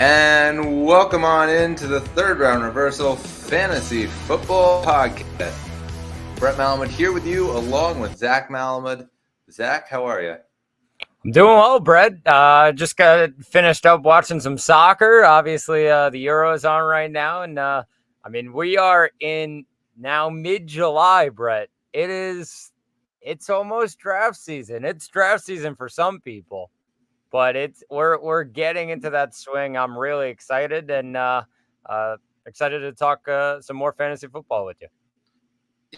And welcome on into the Third Round Reversal Fantasy Football Podcast. Brett Malamud here with you, along with Zach Malamud. Zach, how are you? I'm doing well, Brett. Just got finished up watching some soccer. Obviously, the Euro is on right now, and we are in now mid-July, Brett. It's almost draft season. It's draft season for some people, but we're getting into that swing. I'm really excited and excited to talk some more fantasy football with you.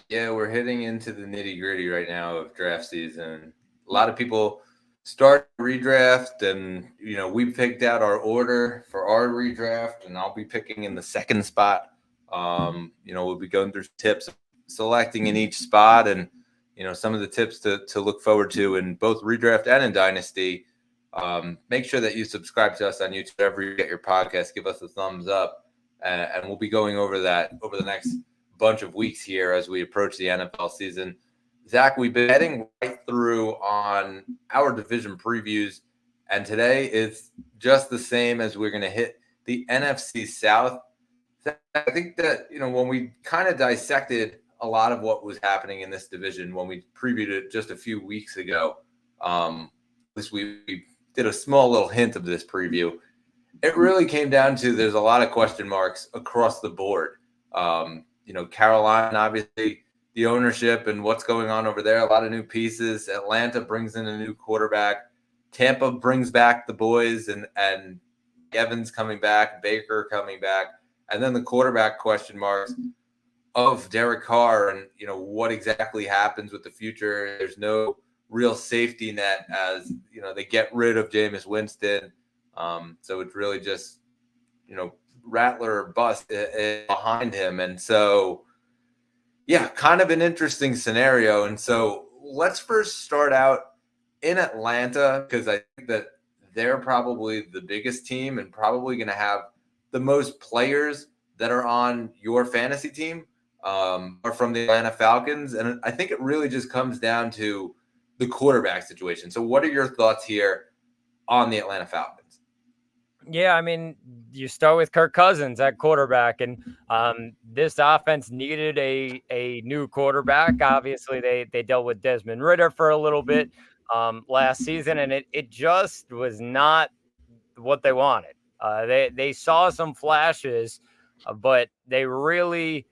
Yeah, we're heading into the nitty-gritty right now of draft season. A lot of people start redraft, and we picked out our order for our redraft, and I'll be picking in the second spot. We'll be going through tips, selecting in each spot, and some of the tips to look forward to in both redraft and in Dynasty. Make sure that you subscribe to us on YouTube wherever you get your podcast. Give us a thumbs up, and we'll be going over that over the next bunch of weeks here as we approach the NFL season. Zach, we've been heading right through on our division previews, and today is just the same as we're going to hit the NFC South. I think that, when we kind of dissected a lot of what was happening in this division when we previewed it just a few weeks ago, we did a small little hint of this preview. It really came down to there's a lot of question marks across the board. Carolina, obviously, the ownership and what's going on over there, a lot of new pieces. Atlanta brings in a new quarterback. Tampa brings back the boys and Evans coming back, Baker coming back. And then the quarterback question marks of Derek Carr and, what exactly happens with the future. There's no real safety net as, they get rid of Jameis Winston. So it's really just, Rattler or bust behind him. And so, yeah, kind of an interesting scenario. And so let's first start out in Atlanta, because I think that they're probably the biggest team and probably going to have the most players that are on your fantasy team are from the Atlanta Falcons. And I think it really just comes down to the quarterback situation. So what are your thoughts here on the Atlanta Falcons? Yeah, you start with Kirk Cousins at quarterback, and this offense needed a new quarterback. Obviously, they dealt with Desmond Ridder for a little bit last season, and it just was not what they wanted. They saw some flashes, but they really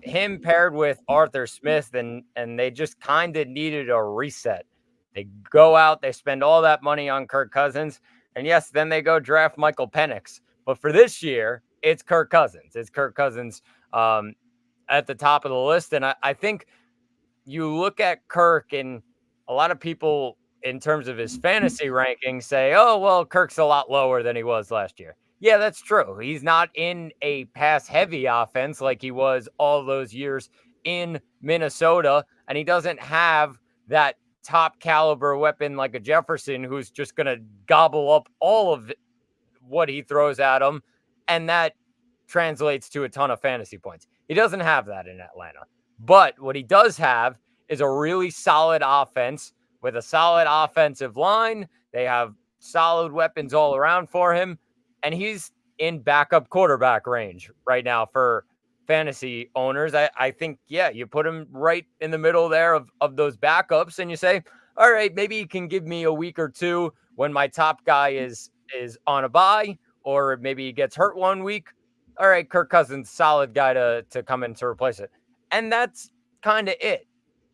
him paired with Arthur Smith, and they just kind of needed a reset. They go out, they spend all that money on Kirk Cousins. And yes, then they go draft Michael Penix. But for this year, it's Kirk Cousins. It's Kirk Cousins at the top of the list. And I think you look at Kirk, and a lot of people, in terms of his fantasy rankings, say, oh, well, Kirk's a lot lower than he was last year. Yeah, that's true. He's not in a pass-heavy offense like he was all those years in Minnesota. And he doesn't have that top caliber weapon like a Jefferson who's just going to gobble up all of what he throws at him. And that translates to a ton of fantasy points. He doesn't have that in Atlanta. But what he does have is a really solid offense with a solid offensive line. They have solid weapons all around for him. And he's in backup quarterback range right now for fantasy owners. I think, yeah, you put him right in the middle there of those backups, and you say, all right, maybe you can give me a week or two when my top guy is on a bye, or maybe he gets hurt 1 week. All right, Kirk Cousins, solid guy to come in to replace it. And that's kind of it.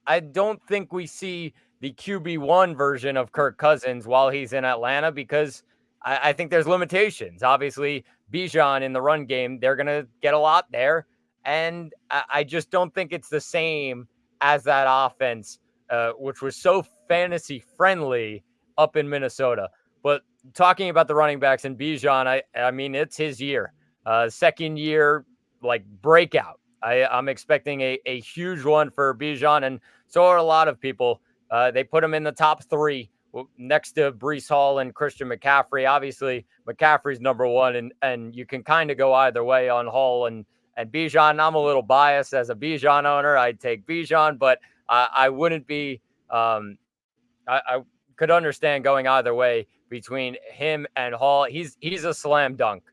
I don't think we see the QB1 version of Kirk Cousins while he's in Atlanta, because I think there's limitations. Obviously, Bijan in the run game, they're going to get a lot there. And I just don't think it's the same as that offense, which was so fantasy friendly up in Minnesota. But talking about the running backs and Bijan, I mean, it's his year. Second year, like, breakout. I'm expecting a huge one for Bijan, and so are a lot of people. They put him in the top three next to Breece Hall and Christian McCaffrey. Obviously, McCaffrey's number one, and you can kind of go either way on Hall and Bijan. I'm a little biased as a Bijan owner. I'd take Bijan, but I wouldn't be I could understand going either way between him and Hall. He's a slam dunk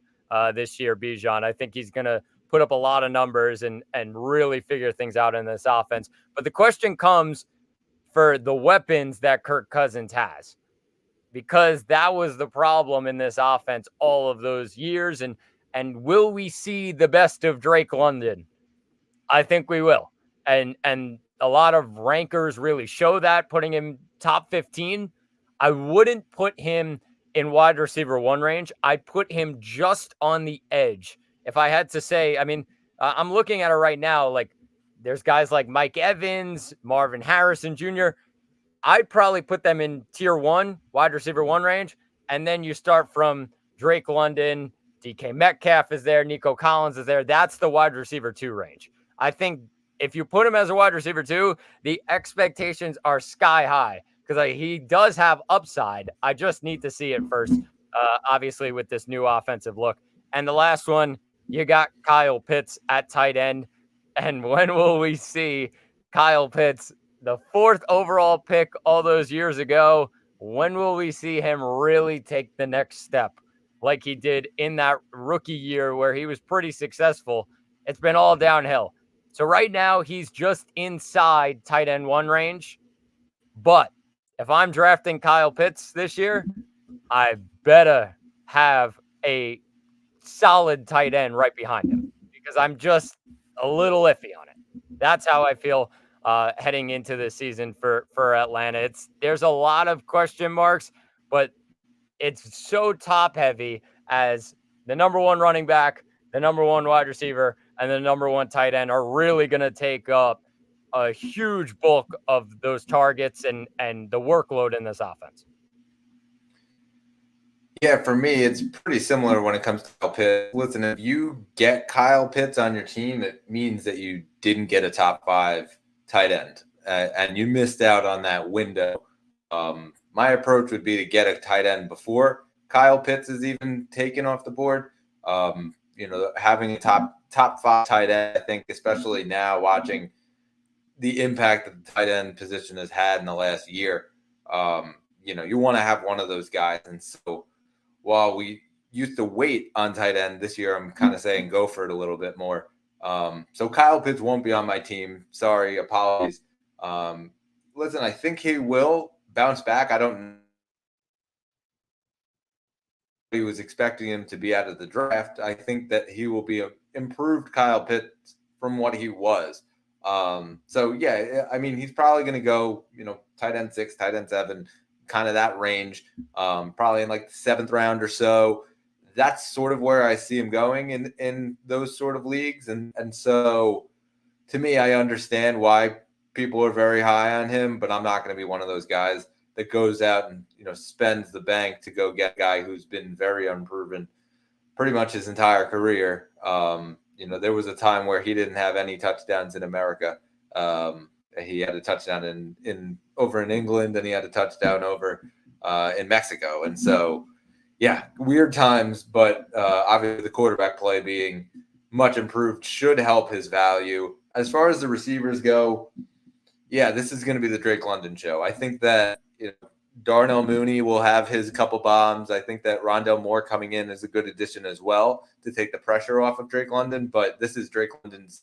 this year, Bijan. I think he's going to put up a lot of numbers and really figure things out in this offense. But the question comes for the weapons that Kirk Cousins has, because that was the problem in this offense all of those years. And will we see the best of Drake London? I think we will. And a lot of rankers really show that, putting him top 15. I wouldn't put him in wide receiver 1 range. I'd put him just on the edge. If I had to say, I mean, I'm looking at it right now. Like, there's guys like Mike Evans, Marvin Harrison Jr. I'd probably put them in tier 1, wide receiver 1 range. And then you start from Drake London, DK Metcalf is there, Nico Collins is there. That's the wide receiver 2 range. I think if you put him as a wide receiver 2, the expectations are sky high, because he does have upside. I just need to see it first, obviously, with this new offensive look. And the last one, you got Kyle Pitts at tight end. And when will we see Kyle Pitts, the 4th overall pick all those years ago? When will we see him really take the next step like he did in that rookie year where he was pretty successful? It's been all downhill. So right now, he's just inside tight end 1 range. But if I'm drafting Kyle Pitts this year, I better have a solid tight end right behind him, because I'm just a little iffy on it. That's how I feel heading into the season for Atlanta. There's a lot of question marks, but it's so top heavy as the number 1 running back, the number 1 wide receiver, and the number 1 tight end are really going to take up a huge bulk of those targets and the workload in this offense. Yeah, for me, it's pretty similar when it comes to Kyle Pitts. Listen, if you get Kyle Pitts on your team, it means that you didn't get a top 5 tight end, and you missed out on that window. My approach would be to get a tight end before Kyle Pitts is even taken off the board. Having a top 5 tight end, I think, especially now watching the impact that the tight end position has had in the last year, you want to have one of those guys. And so while we used to wait on tight end, this year I'm kind of saying go for it a little bit more. So Kyle Pitts won't be on my team. Sorry, apologies. Listen, I think he will bounce back. I don't know. He was expecting him to be out of the draft. I think that he will be an improved Kyle Pitts from what he was. So yeah, I mean, he's probably going to go, tight end 6, tight end 7, kind of that range, probably in like the 7th round or so. That's sort of where I see him going in those sort of leagues. And so to me, I understand why people are very high on him, but I'm not going to be one of those guys that goes out and, spends the bank to go get a guy who's been very unproven pretty much his entire career. There was a time where he didn't have any touchdowns in America. He had a touchdown over in England, and he had a touchdown over in Mexico. And so, yeah, weird times, but obviously the quarterback play being much improved should help his value. As far as the receivers go, yeah, this is going to be the Drake London show. I think that Darnell Mooney will have his couple bombs. I think that Rondale Moore coming in is a good addition as well to take the pressure off of Drake London. But this is Drake London's,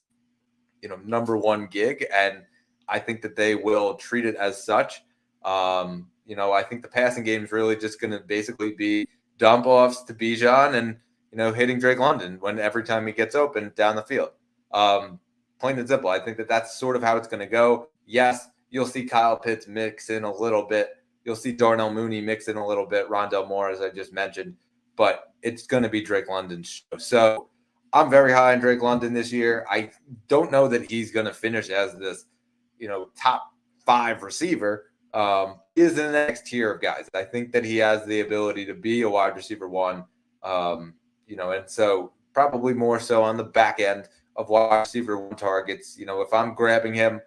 number 1 gig, and I think that they will treat it as such. I think the passing game is really just going to basically be dump offs to Bijan and hitting Drake London every time he gets open down the field. Plain and simple. I think that that's sort of how it's going to go. Yes, you'll see Kyle Pitts mix in a little bit. You'll see Darnell Mooney mix in a little bit, Rondale Moore, as I just mentioned, but it's going to be Drake London's show. So I'm very high on Drake London this year. I don't know that he's going to finish as this, top 5 receiver. He is in the next tier of guys. I think that he has the ability to be a wide receiver 1, and so probably more so on the back end of wide receiver 1 targets. If I'm grabbing him,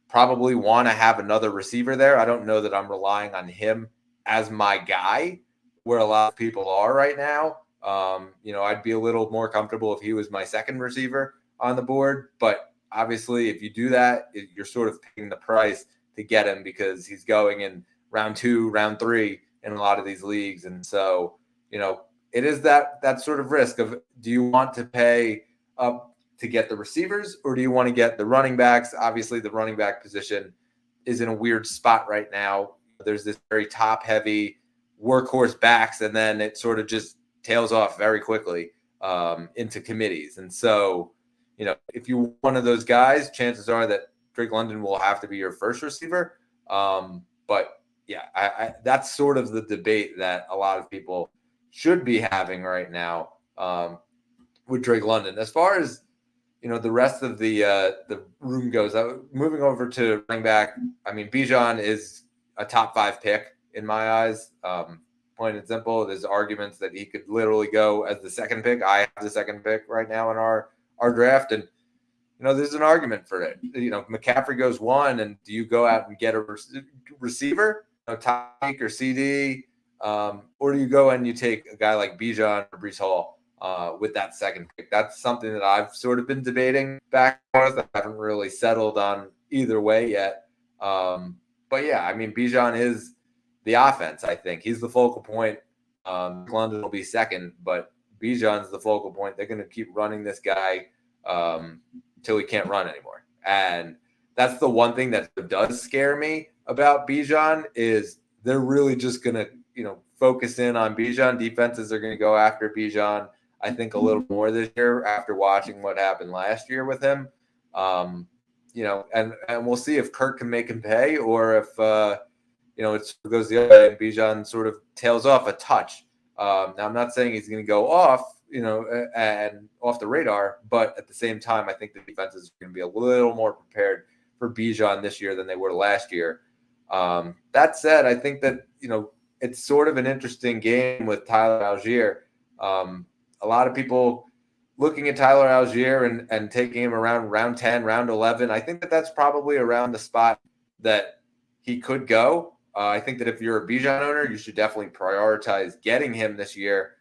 probably want to have another receiver there. I don't know that I'm relying on him as my guy where a lot of people are right now. I'd be a little more comfortable if he was my 2nd receiver on the board. But obviously, if you do that, you're sort of paying the price to get him because he's going in round 2, round 3 in a lot of these leagues. And so, it is that sort of risk of, do you want to pay up to get the receivers, or do you want to get the running backs? Obviously, the running back position is in a weird spot right now. There's this very top heavy workhorse backs, and then it sort of just tails off very quickly into committees. And so, if you're one of those guys, chances are that Drake London will have to be your first receiver. But yeah, that's sort of the debate that a lot of people should be having right now with Drake London. As far as the rest of the room goes, moving over to running back, I mean, Bijan is a top 5 pick in my eyes. Plain and simple. There's arguments that he could literally go as the second pick. I have the second pick right now in our draft, and there's an argument for it. McCaffrey goes 1, and do you go out and get a receiver, Tyreek or CD, or do you go and you take a guy like Bijan or Breece Hall with that second pick? That's something that I've sort of been debating back and forth. I haven't really settled on either way yet. But yeah, I mean, Bijan is the offense. I think he's the focal point. London will be second, but Bijan's the focal point. They're going to keep running this guy until he can't run anymore. And that's the one thing that does scare me about Bijan, is they're really just going to, focus in on Bijan. Defenses are going to go after Bijan, I think, a little more this year after watching what happened last year with him. And we'll see if Kirk can make him pay, or if, it goes the other way and Bijan sort of tails off a touch. Now, I'm not saying he's going to go off, and off the radar, but at the same time, I think the defenses are going to be a little more prepared for Bijan this year than they were last year. That said, I think that, it's sort of an interesting game with Tyler Algier. A lot of people looking at Tyler Algier and taking him around round 10, round 11. I think that that's probably around the spot that he could go. I think that if you're a Bijan owner, you should definitely prioritize getting him this year,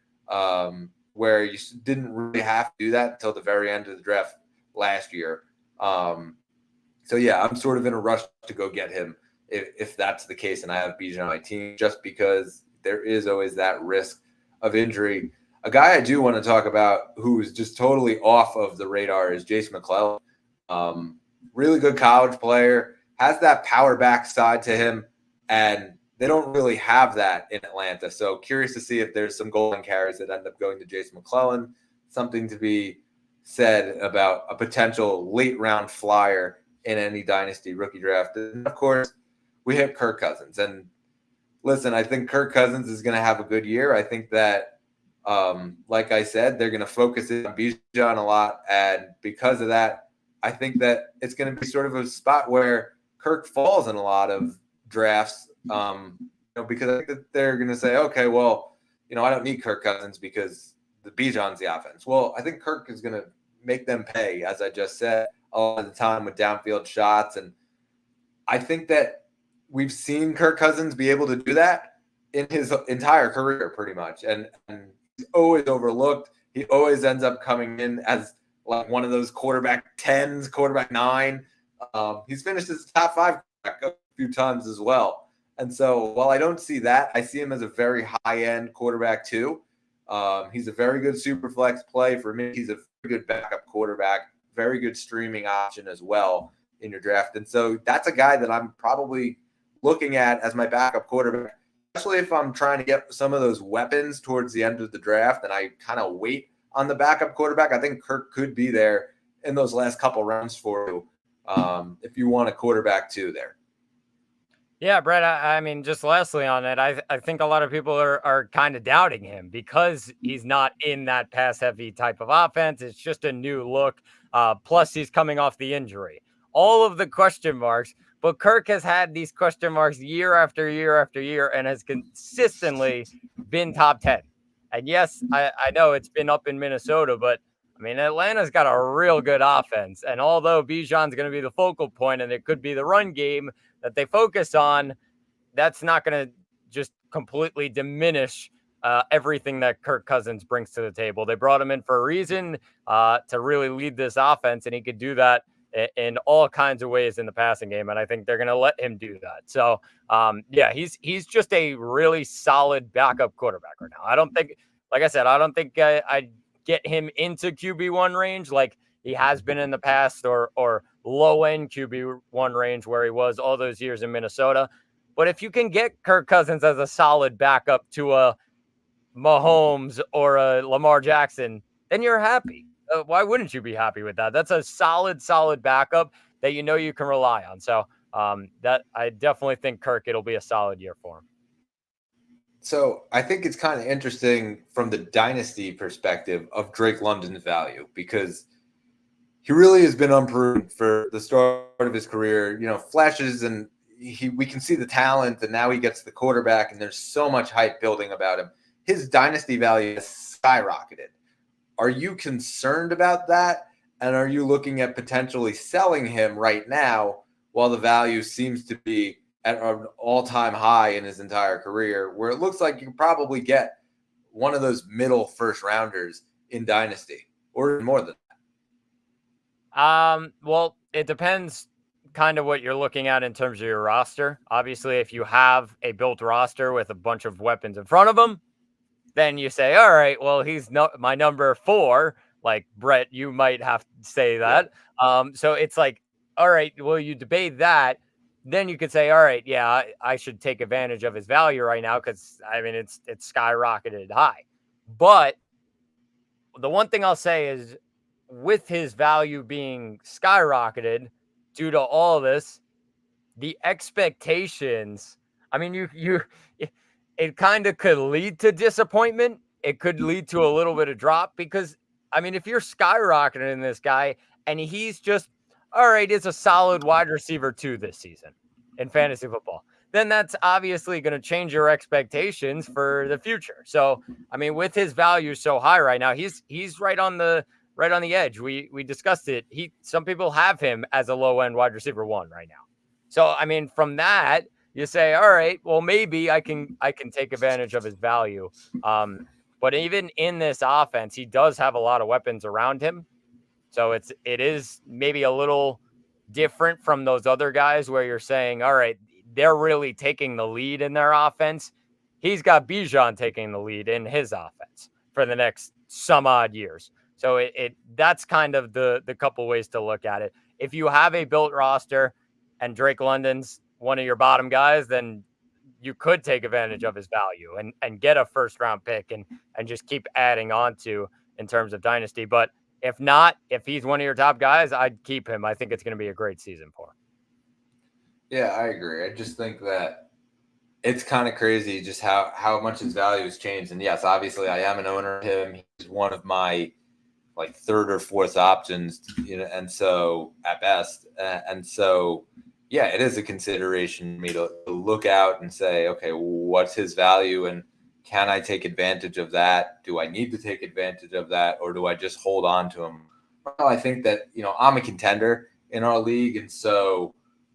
where you didn't really have to do that until the very end of the draft last year. So yeah, I'm sort of in a rush to go get him if that's the case, and I have Bijan on my team, just because there is always that risk of injury. A guy I do want to talk about who's just totally off of the radar is Jace McClellan. Really good college player, has that power back side to him, and they don't really have that in Atlanta. So curious to see if there's some golden carries that end up going to Jace McClellan. Something to be said about a potential late round flyer in any Dynasty rookie draft. And of course, we hit Kirk Cousins. And listen, I think Kirk Cousins is going to have a good year. I think that, like I said, they're going to focus in on Bijan a lot. And because of that, I think that it's going to be sort of a spot where Kirk falls in a lot of drafts, because I think that they're going to say, okay, well, I don't need Kirk Cousins because the Bijan's the offense. Well, I think Kirk is going to make them pay, as I just said, all the time with downfield shots. And I think that we've seen Kirk Cousins be able to do that in his entire career, pretty much. And he's always overlooked. He always ends up coming in as like one of those quarterback 10s, quarterback 9. He's finished as top 5 a few times as well. And so while I don't see that, I see him as a very high-end quarterback too. He's a very good super flex play. For me, he's a very good backup quarterback, very good streaming option as well in your draft. And so that's a guy that I'm probably looking at as my backup quarterback, especially if I'm trying to get some of those weapons towards the end of the draft and I kind of wait on the backup quarterback. I think Kirk could be there in those last couple rounds for you if you want a quarterback too there. Yeah, Brett, I mean, just lastly on it, I think a lot of people are kind of doubting him because he's not in that pass-heavy type of offense. It's just a new look. Plus, he's coming off the injury. All of the question marks, but Kirk has had these question marks year after year after year and has consistently been top 10. And yes, I know it's been up in Minnesota, but I mean, Atlanta's got a real good offense. And although Bijan's going to be the focal point and it could be the run game that they focus on, that's not going to just completely diminish everything that Kirk Cousins brings to the table. They brought him in for a reason, to really lead this offense, and he could do that in all kinds of ways in the passing game, and I think they're going to let him do that. So, yeah, he's just a really solid backup quarterback right now. I don't think, like I said, I don't think I get him into QB1 range like he has been in the past, or low end QB1 range where he was all those years in Minnesota. But if you can get Kirk Cousins as a solid backup to a Mahomes or a Lamar Jackson, then you're happy. Why wouldn't you be happy with that? That's a solid backup that you know you can rely on. So that I definitely think Kirk, it'll be a solid year for him. So I think it's kind of interesting from the dynasty perspective of Drake London's value, because he really has been unproven for the start of his career. Flashes, and we can see the talent, and now he gets the quarterback, and there's so much hype building about him. His dynasty value has skyrocketed. Are you concerned about that? And are you looking at potentially selling him right now while the value seems to be at an all-time high in his entire career, where it looks like you can probably get one of those middle first rounders in dynasty, or more than that? Well, it depends kind of what you're looking at in terms of your roster. Obviously, if you have a built roster with a bunch of weapons in front of him, then you say, all right, well, he's not my number 4. Like Brett, you might have to say that. Yeah. So it's like, all right, well, you debate that. Then you could say, all right, yeah, I should take advantage of his value right now because, I mean, it's skyrocketed high. But the one thing I'll say is, with his value being skyrocketed due to all this, the expectations, I mean, it kind of could lead to disappointment. It could lead to a little bit of drop because, I mean, if you're skyrocketing this guy and he's just, all right, it's a solid wide receiver 2 this season in fantasy football, then that's obviously going to change your expectations for the future. So, I mean, with his value so high right now, he's right on the edge. We discussed it. Some people have him as a low end wide receiver 1 right now. So, I mean, from that, you say, all right, well, maybe I can take advantage of his value. But even in this offense, he does have a lot of weapons around him. So it is maybe a little different from those other guys where you're saying, all right, they're really taking the lead in their offense. He's got Bijan taking the lead in his offense for the next some odd years. So that's kind of the couple ways to look at it. If you have a built roster and Drake London's one of your bottom guys, then you could take advantage of his value and get a first round pick and just keep adding on to in terms of dynasty. But if not, if he's one of your top guys, I'd keep him. I think it's going to be a great season for him. Yeah, I agree. I just think that it's kind of crazy just how much his value has changed. And yes, obviously I am an owner of him. He's one of my like 3rd or 4th options, and so at best. And so, yeah, it is a consideration for me to look out and say, okay, what's his value and can I take advantage of that? Do I need to take advantage of that, or do I just hold on to him? Well, I think that, I'm a contender in our league, and so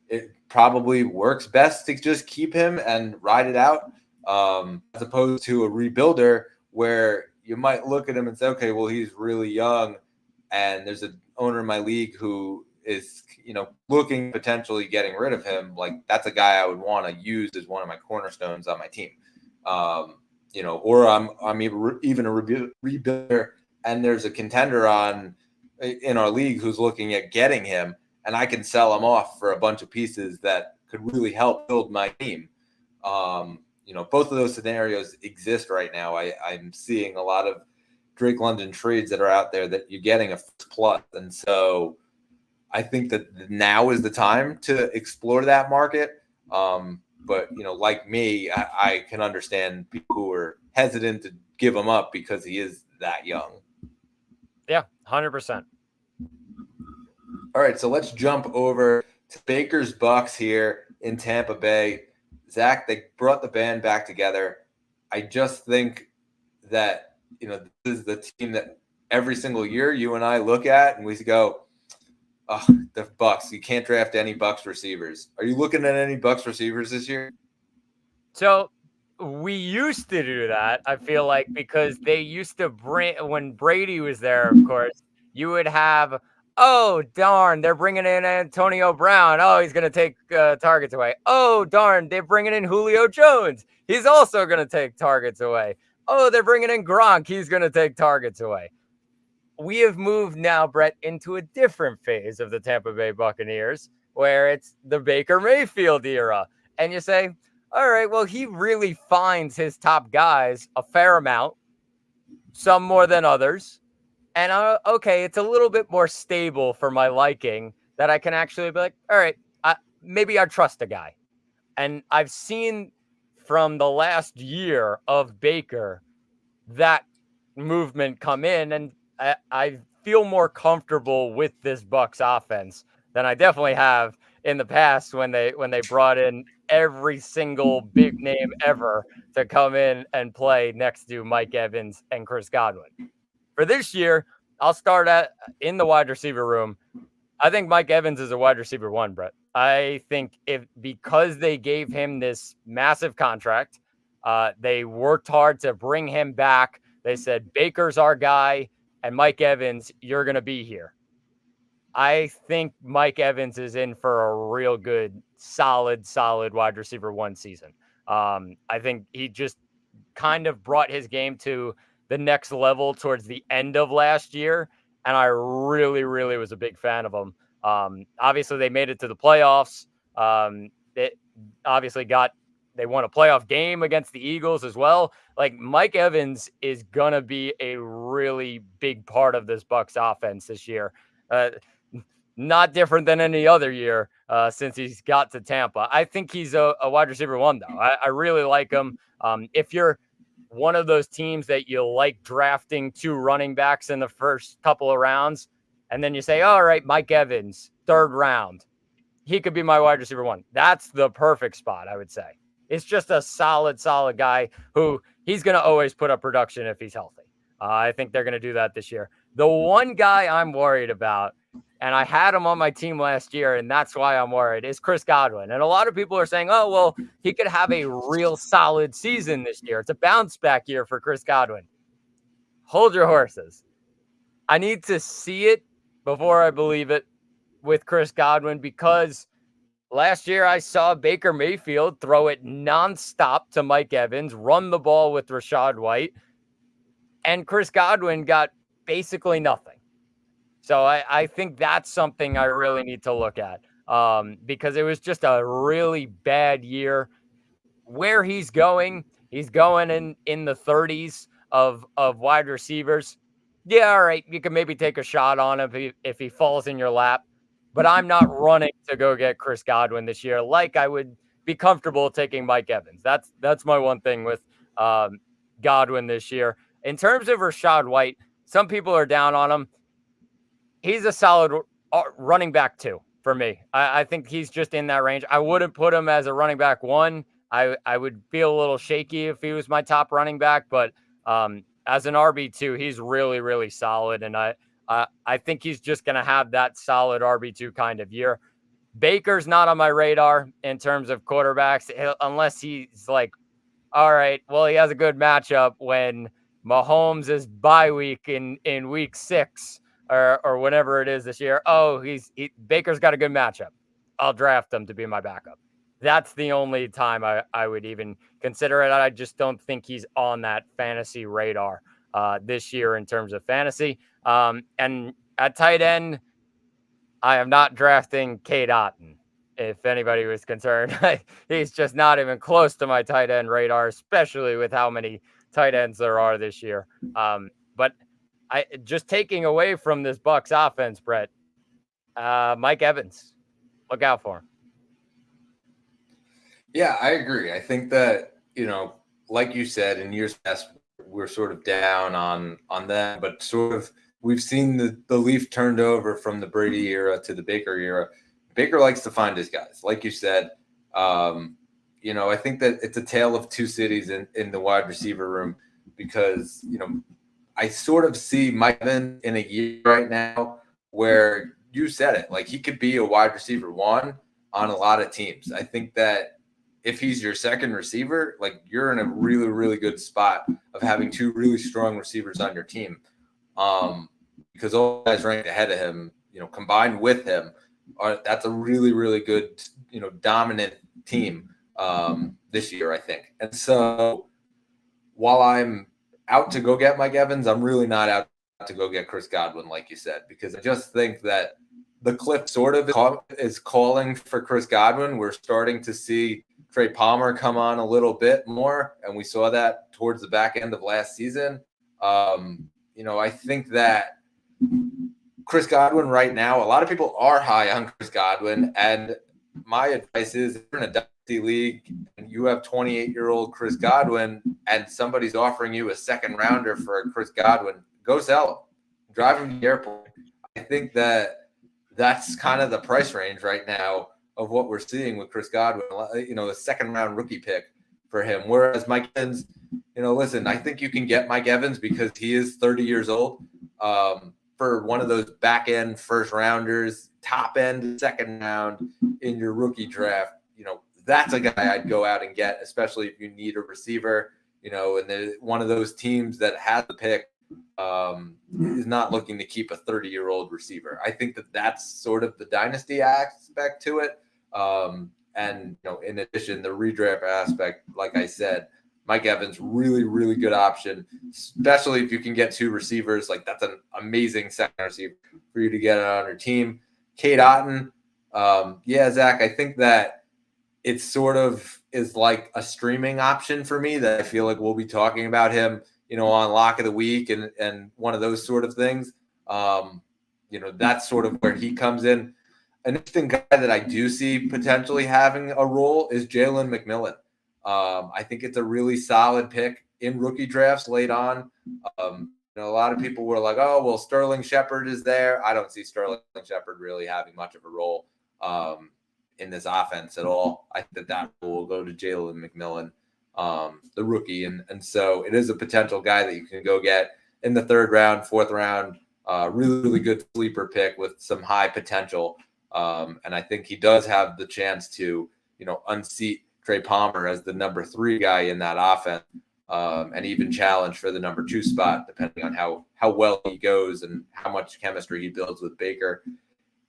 it probably works best to just keep him and ride it out, as opposed to a rebuilder where you might look at him and say, okay, well, he's really young, and there's an owner in my league who is, looking potentially getting rid of him. Like, that's a guy I would want to use as one of my cornerstones on my team. Or I'm even a rebuilder, and there's a contender in our league who's looking at getting him, and I can sell him off for a bunch of pieces that could really help build my team. Both of those scenarios exist right now. I'm seeing a lot of Drake London trades that are out there that you're getting a first plus. And so I think that now is the time to explore that market. But, like me, I can understand people who are hesitant to give him up because he is that young. Yeah, 100%. All right, so let's jump over to Baker's Bucks here in Tampa Bay. Zach, they brought the band back together. I just think that, this is the team that every single year you and I look at and we go, oh, the Bucks. You can't draft any Bucks receivers. Are you looking at any Bucks receivers this year? So we used to do that, I feel like, because they used to bring, when Brady was there, of course, you would have, Oh, darn, they're bringing in Antonio Brown. Oh, he's going to take targets away. Oh, darn, they're bringing in Julio Jones. He's also going to take targets away. Oh, they're bringing in Gronk. He's going to take targets away. We have moved now, Brett, into a different phase of the Tampa Bay Buccaneers where it's the Baker Mayfield era. And you say, all right, well, he really finds his top guys a fair amount, some more than others. And okay, it's a little bit more stable for my liking that I can actually be like, all right, maybe I trust a guy. And I've seen from the last year of Baker that movement come in, and I feel more comfortable with this Bucs offense than I definitely have in the past when they brought in every single big name ever to come in and play next to Mike Evans and Chris Godwin. For this year, I'll start in the wide receiver room. I think Mike Evans is a wide receiver one, Brett. I think because they gave him this massive contract, they worked hard to bring him back. They said, Baker's our guy, and Mike Evans, you're going to be here. I think Mike Evans is in for a real good, solid wide receiver one season. I think he just kind of brought his game to the next level towards the end of last year, and I really was a big fan of him. Obviously, they made it to the playoffs. They won a playoff game against the Eagles as well. Like, Mike Evans is going to be a really big part of this Bucs offense this year. Not different than any other year since he's got to Tampa. I think he's a wide receiver one, though. I really like him. If you're one of those teams that you like drafting 2 running backs in the first couple of rounds, and then you say, all right, Mike Evans, 3rd round, he could be my wide receiver one. That's the perfect spot, I would say. It's just a solid guy who he's going to always put up production if he's healthy. I think they're going to do that this year. The one guy I'm worried about, and I had him on my team last year, and that's why I'm worried, is Chris Godwin. And a lot of people are saying, oh, well, he could have a real solid season this year. It's a bounce back year for Chris Godwin. Hold your horses. I need to see it before I believe it with Chris Godwin, because last year I saw Baker Mayfield throw it nonstop to Mike Evans, run the ball with Rachaad White, and Chris Godwin got basically nothing. So I think that's something I really need to look at because it was just a really bad year. Where he's going in the 30s of wide receivers. Yeah, all right, you can maybe take a shot on him if he falls in your lap. But I'm not running to go get Chris Godwin this year like I would be comfortable taking Mike Evans. That's my one thing with Godwin this year. In terms of Rachaad White, some people are down on him. He's a solid running back too for me. I think he's just in that range. I wouldn't put him as a running back one. I would feel a little shaky if he was my top running back, but as an RB2, he's really solid. And I think he's just going to have that solid RB2 kind of year. Baker's not on my radar in terms of quarterbacks, unless he's like, all right, well, he has a good matchup when Mahomes is bye week in week 6 or whenever it is this year. Oh, Baker's got a good matchup. I'll draft him to be my backup. That's the only time I would even consider it. I just don't think he's on that fantasy radar this year in terms of fantasy. And at tight end, I am not drafting Cade Otton, if anybody was concerned. He's just not even close to my tight end radar, especially with how many tight ends there are this year. But I just taking away from this Bucs offense, Brett, Mike Evans, look out for him. Yeah, I agree. I think that, like you said, in years past, we're sort of down on them, but sort of we've seen the leaf turned over from the Brady era to the Baker era. Baker likes to find his guys. Like you said, I think that it's a tale of 2 cities in the wide receiver room because, I sort of see Mike Evans in a year right now where you said it, like he could be a wide receiver one on a lot of teams. I think that if he's your second receiver, like you're in a really good spot of having 2 really strong receivers on your team. Because all guys ranked ahead of him combined with him, that's a really, really good, dominant team this year, I think. And so while I'm out to go get Mike Evans, I'm really not out to go get Chris Godwin, like you said, because I just think that the cliff sort of is calling for Chris Godwin. We're starting to see Trey Palmer come on a little bit more, and we saw that towards the back end of last season. I think that Chris Godwin right now, a lot of people are high on Chris Godwin, and my advice is if you're in a Dynasty league and you have 28-year-old Chris Godwin and somebody's offering you a second rounder for a Chris Godwin, go sell him. Drive him to the airport. I think that's kind of the price range right now of what we're seeing with Chris Godwin, a second-round rookie pick for him. Whereas Mike Evans, listen, I think you can get Mike Evans because he is 30 years old. For one of those back-end first-rounders, top-end second round in your rookie draft, that's a guy I'd go out and get, especially if you need a receiver, and one of those teams that has the pick is not looking to keep a 30-year-old receiver. I think that's sort of the dynasty aspect to it. And in addition, the redraft aspect, like I said, Mike Evans, really, really good option, especially if you can get two receivers. Like, that's an amazing second receiver for you to get on your team. Cade Otton, Zach, I think that it sort of is like a streaming option for me that I feel like we'll be talking about him, on Lock of the Week and one of those sort of things. That's sort of where he comes in. An interesting guy that I do see potentially having a role is Jalen McMillan. I think it's a really solid pick in rookie drafts late on. A lot of people were like, oh, well, Sterling Shepard is there. I don't see Sterling Shepard really having much of a role in this offense at all. I think that will go to Jalen McMillan, the rookie. And so it is a potential guy that you can go get in the third round, fourth round, really, really good sleeper pick with some high potential. And I think he does have the chance to, unseat Trey Palmer as the number 3 guy in that offense, and even challenge for the number 2 spot, depending on how well he goes and how much chemistry he builds with Baker.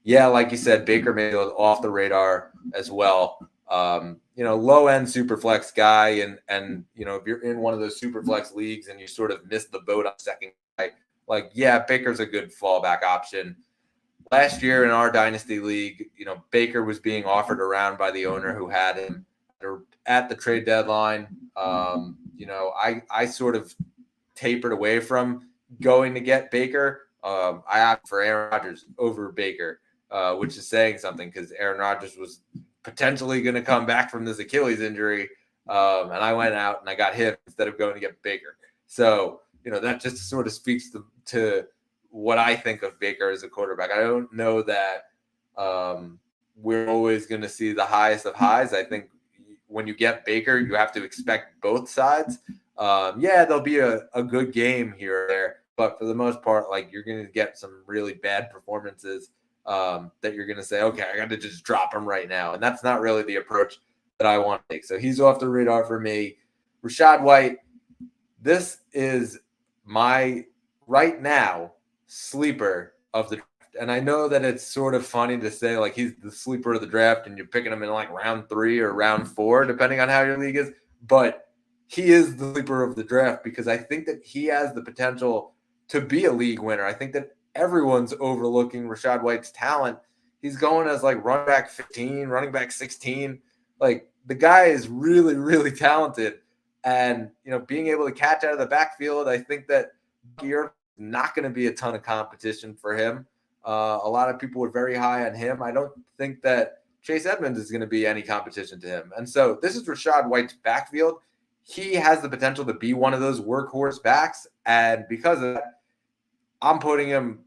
Yeah, like you said, Baker may go off the radar as well. Low end super flex guy, and if you're in one of those super flex leagues and you sort of miss the boat on second guy, Baker's a good fallback option. Last year in our Dynasty league, Baker was being offered around by the owner who had him at the trade deadline. I sort of tapered away from going to get Baker. I opted for Aaron Rodgers over Baker, which is saying something because Aaron Rodgers was potentially going to come back from this Achilles injury. And I went out and I got him instead of going to get Baker. So, that just sort of speaks to what I think of Baker as a quarterback. I don't know that we're always going to see the highest of highs. I think when you get Baker, you have to expect both sides. There'll be a good game here or there, but for the most part, you're going to get some really bad performances that you're going to say, okay, I got to just drop him right now. And that's not really the approach that I want to take. So he's off the radar for me. Rachaad White, this is my right now sleeper of the draft. And I know that it's sort of funny to say he's the sleeper of the draft and you're picking him in round 3 or round 4, depending on how your league is. But he is the sleeper of the draft because I think that he has the potential to be a league winner. I think that everyone's overlooking Rachaad White's talent. He's going as running back 15, running back 16. The guy is really, really talented. And, being able to catch out of the backfield, I think that you're not going to be a ton of competition for him. A lot of people were very high on him. I don't think that Chase Edmonds is going to be any competition to him. And so this is Rachaad White's backfield. He has the potential to be one of those workhorse backs. And because of that, I'm putting him,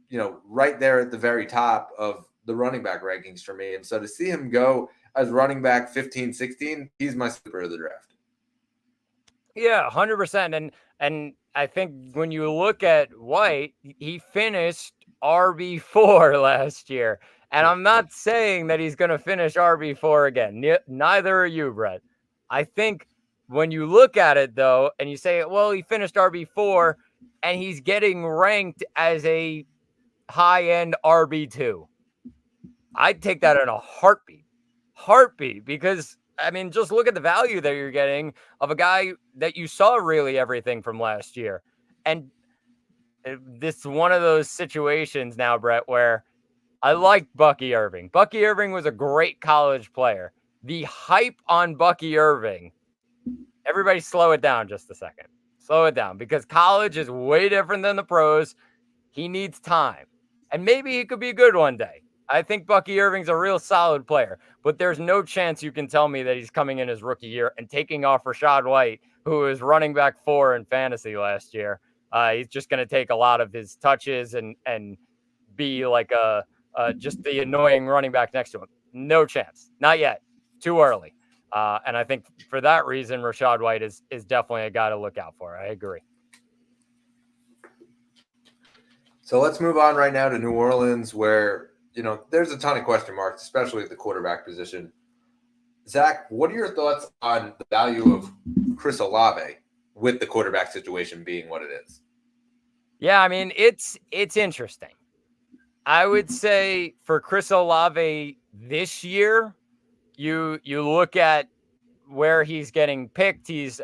right there at the very top of the running back rankings for me. And so to see him go as running back 15, 16, he's my sleeper of the draft. Yeah, 100%. And I think when you look at White, he finished RB4 last year. And I'm not saying that he's going to finish RB4 again. Neither are you, Brett. I think when you look at it, though, and you say, well, he finished RB4 and he's getting ranked as a high-end RB2. I'd take that in a heartbeat, because I mean, just look at the value that you're getting of a guy that you saw really everything from last year. And this is one of those situations now, Brett, where I like Bucky Irving. Bucky Irving was a great college player. The hype on Bucky Irving, everybody slow it down just a second. Slow it down, because college is way different than the pros. He needs time. And maybe he could be good one day. I think Bucky Irving's a real solid player, but there's no chance you can tell me that he's coming in his rookie year and taking off Rachaad White, who was running back 4 in fantasy last year. He's just going to take a lot of his touches and be like just the annoying running back next to him. No chance. Not yet. Too early. And I think for that reason, Rachaad White is definitely a guy to look out for. I agree. So let's move on right now to New Orleans, where, there's a ton of question marks, especially at the quarterback position. Zach, what are your thoughts on the value of Chris Olave with the quarterback situation being what it is? Yeah, I mean, it's interesting. I would say for Chris Olave this year, you look at where he's getting picked. He's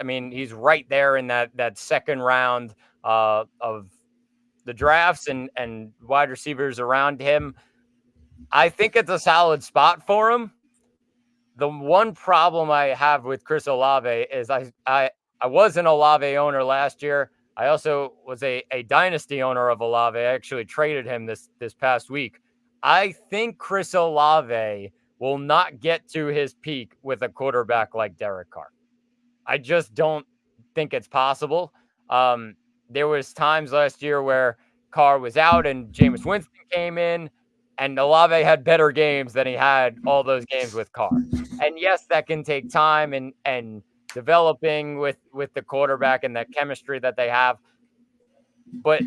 right there in that second round of the drafts and wide receivers around him. I think it's a solid spot for him. The one problem I have with Chris Olave is I was an Olave owner last year. I also was a Dynasty owner of Olave. I actually traded him this past week. I think Chris Olave will not get to his peak with a quarterback like Derek Carr. I just don't think it's possible. There was times last year where Carr was out and Jameis Winston came in, and Olave had better games than he had all those games with Carr. And yes, that can take time and developing with the quarterback and that chemistry that they have. But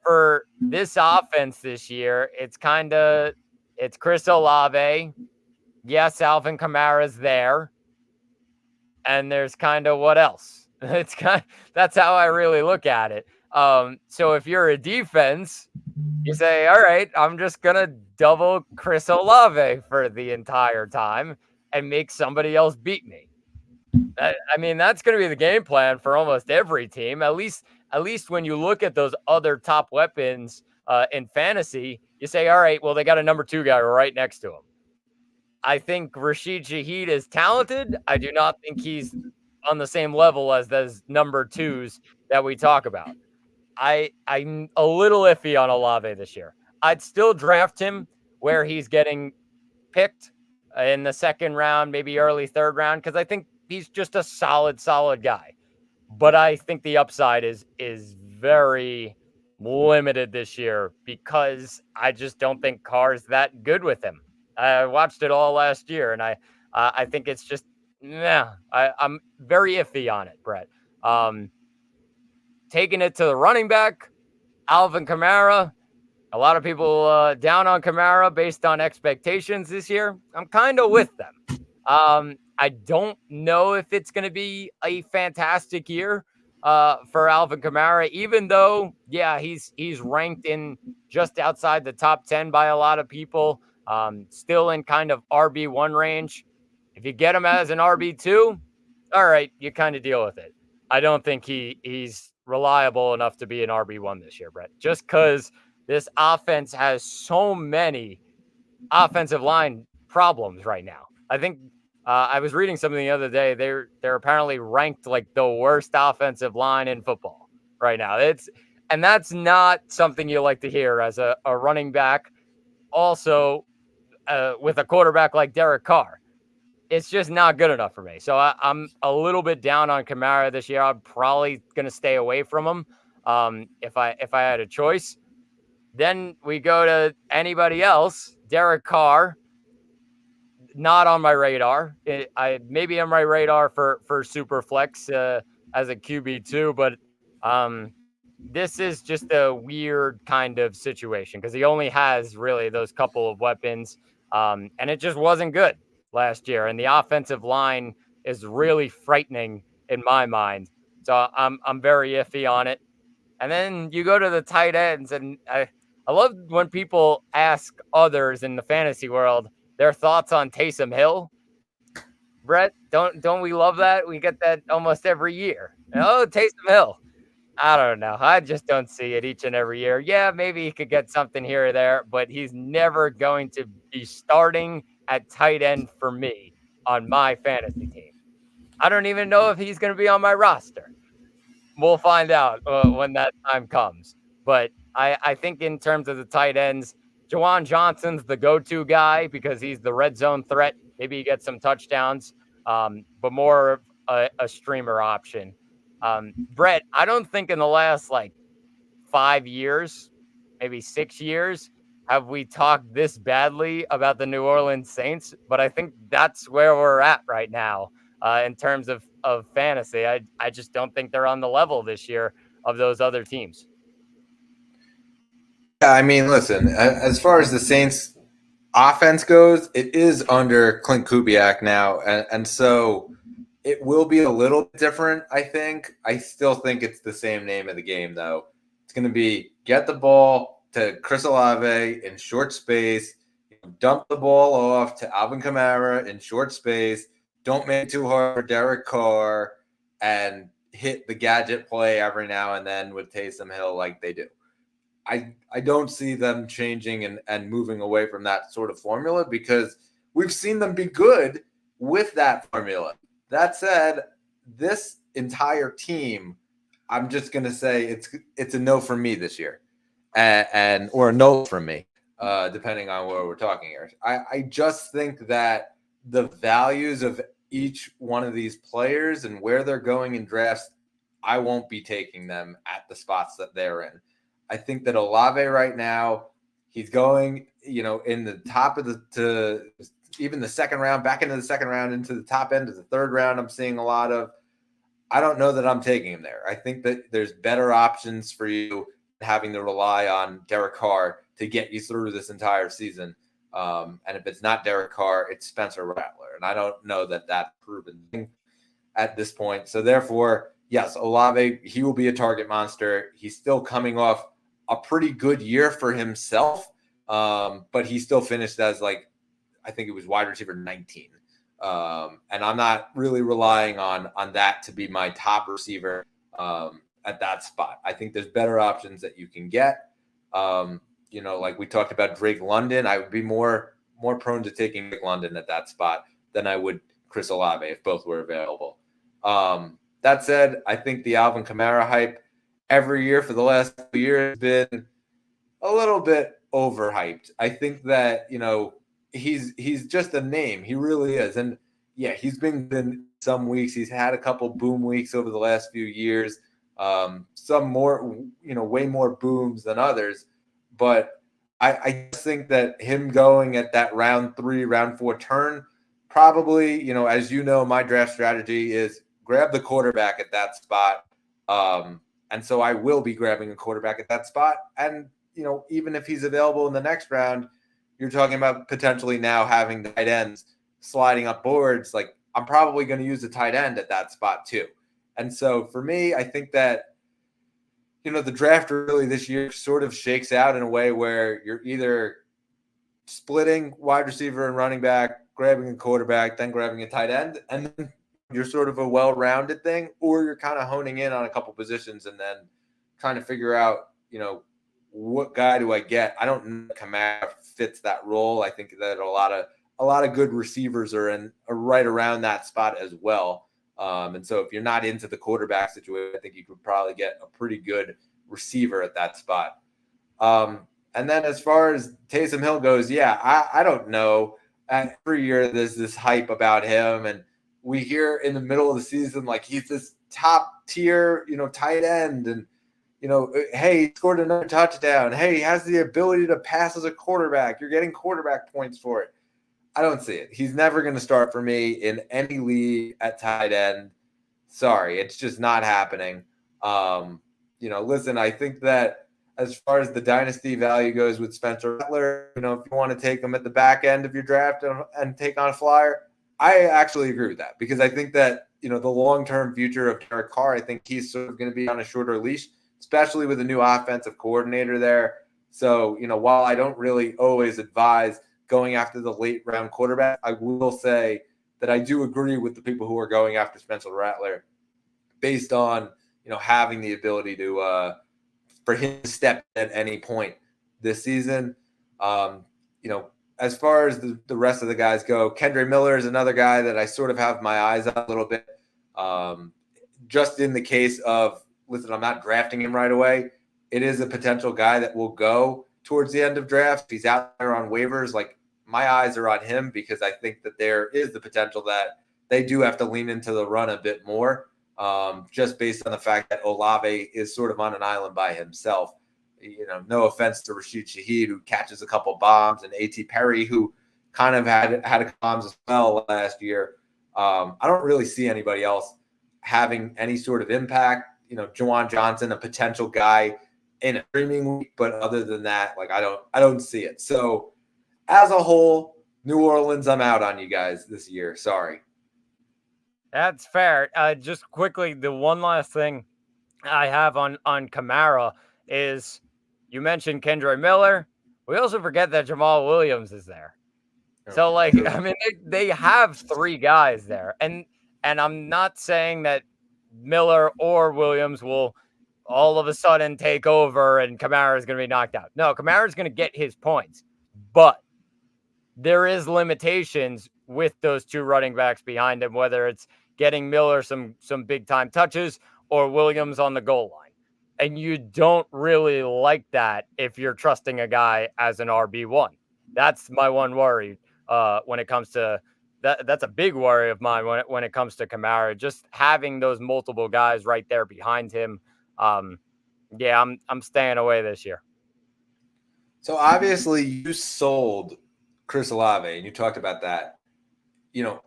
for this offense this year, it's Chris Olave. Yes, Alvin Kamara's there. And there's kind of what else? That's how I really look at it. So if you're a defense, you say, all right, I'm just going to double Chris Olave for the entire time and make somebody else beat me. That's going to be the game plan for almost every team. At least when you look at those other top weapons in fantasy, you say, all right, well, they got a number 2 guy right next to him. I think Rashid Shaheed is talented. I do not think he's on the same level as those number 2s that we talk about. I'm a little iffy on Olave this year. I'd still draft him where he's getting picked in the second round, maybe early third round, because I think he's just a solid guy. But I think the upside is very limited this year because I just don't think Carr's that good with him. I watched it all last year, and I think it's just, I'm very iffy on it, Brett. Taking it to the running back, Alvin Kamara. A lot of people down on Kamara based on expectations this year. I'm kind of with them. I don't know if it's going to be a fantastic year for Alvin Kamara, even though, he's ranked in just outside the top 10 by a lot of people. Still in kind of RB1 range. If you get him as an RB2, all right, you kind of deal with it. I don't think he's reliable enough to be an RB1 this year, Brett, just because this offense has so many offensive line problems right now. I think I was reading something the other day. They're apparently ranked like the worst offensive line in football right now. And that's not something you like to hear as a running back. Also, with a quarterback like Derek Carr, it's just not good enough for me. So I'm a little bit down on Kamara this year. I'm probably going to stay away from him if I had a choice. Then we go to anybody else. Derek Carr, not on my radar. I maybe on my radar for Superflex as a QB2, but this is just a weird kind of situation because he only has really those couple of weapons, and it just wasn't good last year. And the offensive line is really frightening in my mind. So I'm very iffy on it. And then you go to the tight ends, and I love when people ask others in the fantasy world their thoughts on Taysom Hill. Brett, don't we love that? We get that almost every year. Oh, Taysom Hill. I don't know. I just don't see it each and every year. Yeah, maybe he could get something here or there, but he's never going to be starting at tight end for me on my fantasy team. I don't even know if he's going to be on my roster. We'll find out when that time comes. But I think in terms of the tight ends, Jawan Johnson's the go-to guy because he's the red zone threat. Maybe he gets some touchdowns, but more of a streamer option. Brett, I don't think in the last like 5 years, maybe 6 years, have we talked this badly about the New Orleans Saints. But I think that's where we're at right now in terms of fantasy. I just don't think they're on the level this year of those other teams. Yeah, I mean, listen, as far as the Saints offense goes, it is under Clint Kubiak now. And so it will be a little different, I think. I still think it's the same name of the game, though. It's going to be get the ball to Chris Olave in short space, dump the ball off to Alvin Kamara in short space, don't make it too hard for Derek Carr, and hit the gadget play every now and then with Taysom Hill like they do. I don't see them changing and moving away from that sort of formula because we've seen them be good with that formula. That said, this entire team, I'm just going to say it's a no from me this year, and or a no from me, depending on where we're talking here. I just think that the values of each one of these players and where they're going in drafts, I won't be taking them at the spots that they're in. I think that Olave right now, he's going, in the top of even the second round, back into the second round, into the top end of the third round. I'm seeing a lot of. I don't know that I'm taking him there. I think that there's better options for you having to rely on Derek Carr to get you through this entire season. And if it's not Derek Carr, it's Spencer Rattler. And I don't know that that's proven at this point. So therefore, yes, Olave, he will be a target monster. He's still coming off a pretty good year for himself, but he still finished as I think it was wide receiver 19. And I'm not really relying on that to be my top receiver at that spot. I think there's better options that you can get. Like we talked about Drake London, I would be more prone to taking Drake London at that spot than I would Chris Olave if both were available. That said, I think the Alvin Kamara hype every year for the last 2 years has been a little bit overhyped. I think that, he's just a name. He really is. And yeah, he's been in some weeks. He's had a couple boom weeks over the last few years. Some more, way more booms than others. But I just think that him going at that round 3, round 4 turn, probably, as my draft strategy is grab the quarterback at that spot. And so I will be grabbing a quarterback at that spot. And, even if he's available in the next round, you're talking about potentially now having the tight ends sliding up boards. Like I'm probably going to use a tight end at that spot too. And so for me, I think that, the draft really this year sort of shakes out in a way where you're either splitting wide receiver and running back, grabbing a quarterback, then grabbing a tight end, and then you're sort of a well-rounded thing, or you're kind of honing in on a couple positions and then trying to figure out, what guy do I get? I don't know if Kamara fits that role. I think that a lot of good receivers are right around that spot as well. And so if you're not into the quarterback situation, I think you could probably get a pretty good receiver at that spot. And then as far as Taysom Hill goes, yeah, I don't know. Every year there's this hype about him, and we hear in the middle of the season like he's this top tier, tight end, and hey, he scored another touchdown. Hey, he has the ability to pass as a quarterback. You're getting quarterback points for it. I don't see it. He's never going to start for me in any league at tight end. Sorry, it's just not happening. Listen, I think that as far as the dynasty value goes with Spencer Rattler, if you want to take him at the back end of your draft and take on a flyer, I actually agree with that because I think that, the long-term future of Derek Carr, I think he's sort of going to be on a shorter leash, especially with a new offensive coordinator there. So, while I don't really always advise going after the late round quarterback, I will say that I do agree with the people who are going after Spencer Rattler based on, having the ability to, for him to step at any point this season. As far as the rest of the guys go, Kendre Miller is another guy that I sort of have my eyes on a little bit. Just in the case of, listen, I'm not drafting him right away. It is a potential guy that will go towards the end of drafts. If he's out there on waivers, like, my eyes are on him because I think that there is the potential that they do have to lean into the run a bit more, just based on the fact that Olave is sort of on an island by himself. No offense to Rashid Shaheed, who catches a couple bombs, and A.T. Perry, who kind of had a bombs as well last year. I don't really see anybody else having any sort of impact. Juwan Johnson, a potential guy in a streaming week, but other than that, like, I don't see it. So as a whole, New Orleans, I'm out on you guys this year. Sorry. That's fair. Just quickly, the one last thing I have on Kamara is, you mentioned Kendre Miller. We also forget that Jamal Williams is there. So, like, I mean, they have three guys there. And I'm not saying that Miller or Williams will all of a sudden take over and Kamara is going to be knocked out. No, Kamara is going to get his points. But there is limitations with those two running backs behind him, whether it's getting Miller some big time touches or Williams on the goal line. And you don't really like that if you're trusting a guy as an RB1. That's my one worry when it comes to that. That's a big worry of mine when it comes to Kamara, just having those multiple guys right there behind him. Yeah, I'm staying away this year. So obviously you sold Chris Olave, and you talked about that.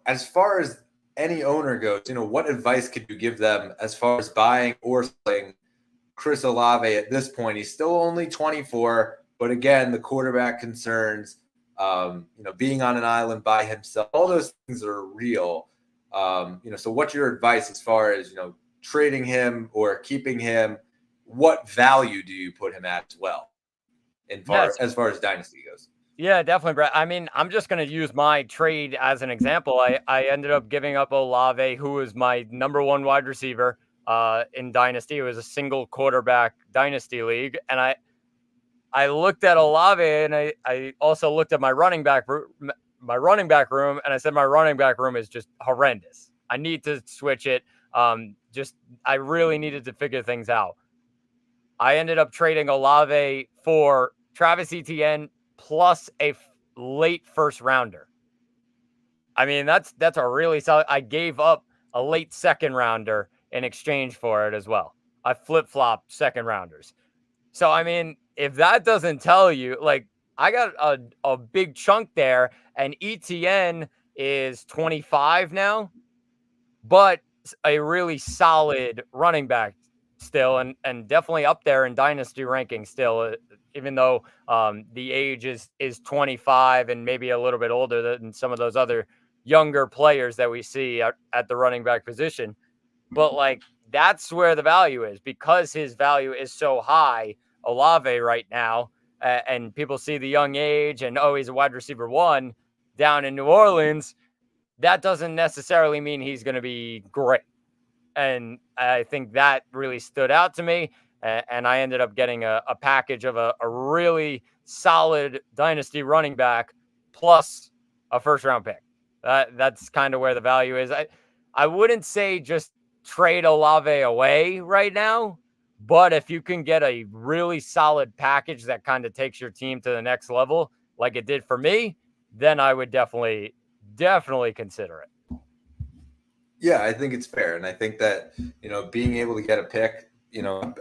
As far as any owner goes, what advice could you give them as far as buying or selling Chris Olave at this point? He's still only 24, but again, the quarterback concerns, being on an island by himself, all those things are real. So what's your advice as far as, trading him or keeping him? What value do you put him at as well, as far as Dynasty goes? Yeah, definitely, Brett. I mean, I'm just going to use my trade as an example. I ended up giving up Olave, who was my number one wide receiver in Dynasty. It was a single quarterback Dynasty league. And I looked at Olave, and I also looked at my running back room, and I said, my running back room is just horrendous. I need to switch it. I really needed to figure things out. I ended up trading Olave for Travis Etienne plus a late first rounder. I mean, that's a really solid. I gave up a late second rounder in exchange for it as well. I flip-flopped second rounders. So, I mean, if that doesn't tell you, like, I got a big chunk there, and ETN is 25 now, but a really solid running back still, and definitely up there in Dynasty ranking still, even though the age is 25 and maybe a little bit older than some of those other younger players that we see at the running back position. But, like, that's where the value is, because his value is so high, Olave right now, and people see the young age and, oh, he's a wide receiver one down in New Orleans. That doesn't necessarily mean he's going to be great. And I think that really stood out to me. And I ended up getting a package of a really solid Dynasty running back plus a first-round pick. That's kind of where the value is. I wouldn't say just trade Olave away right now, but if you can get a really solid package that kind of takes your team to the next level, like it did for me, then I would definitely consider it. Yeah, I think it's fair. And I think that, being able to get a pick,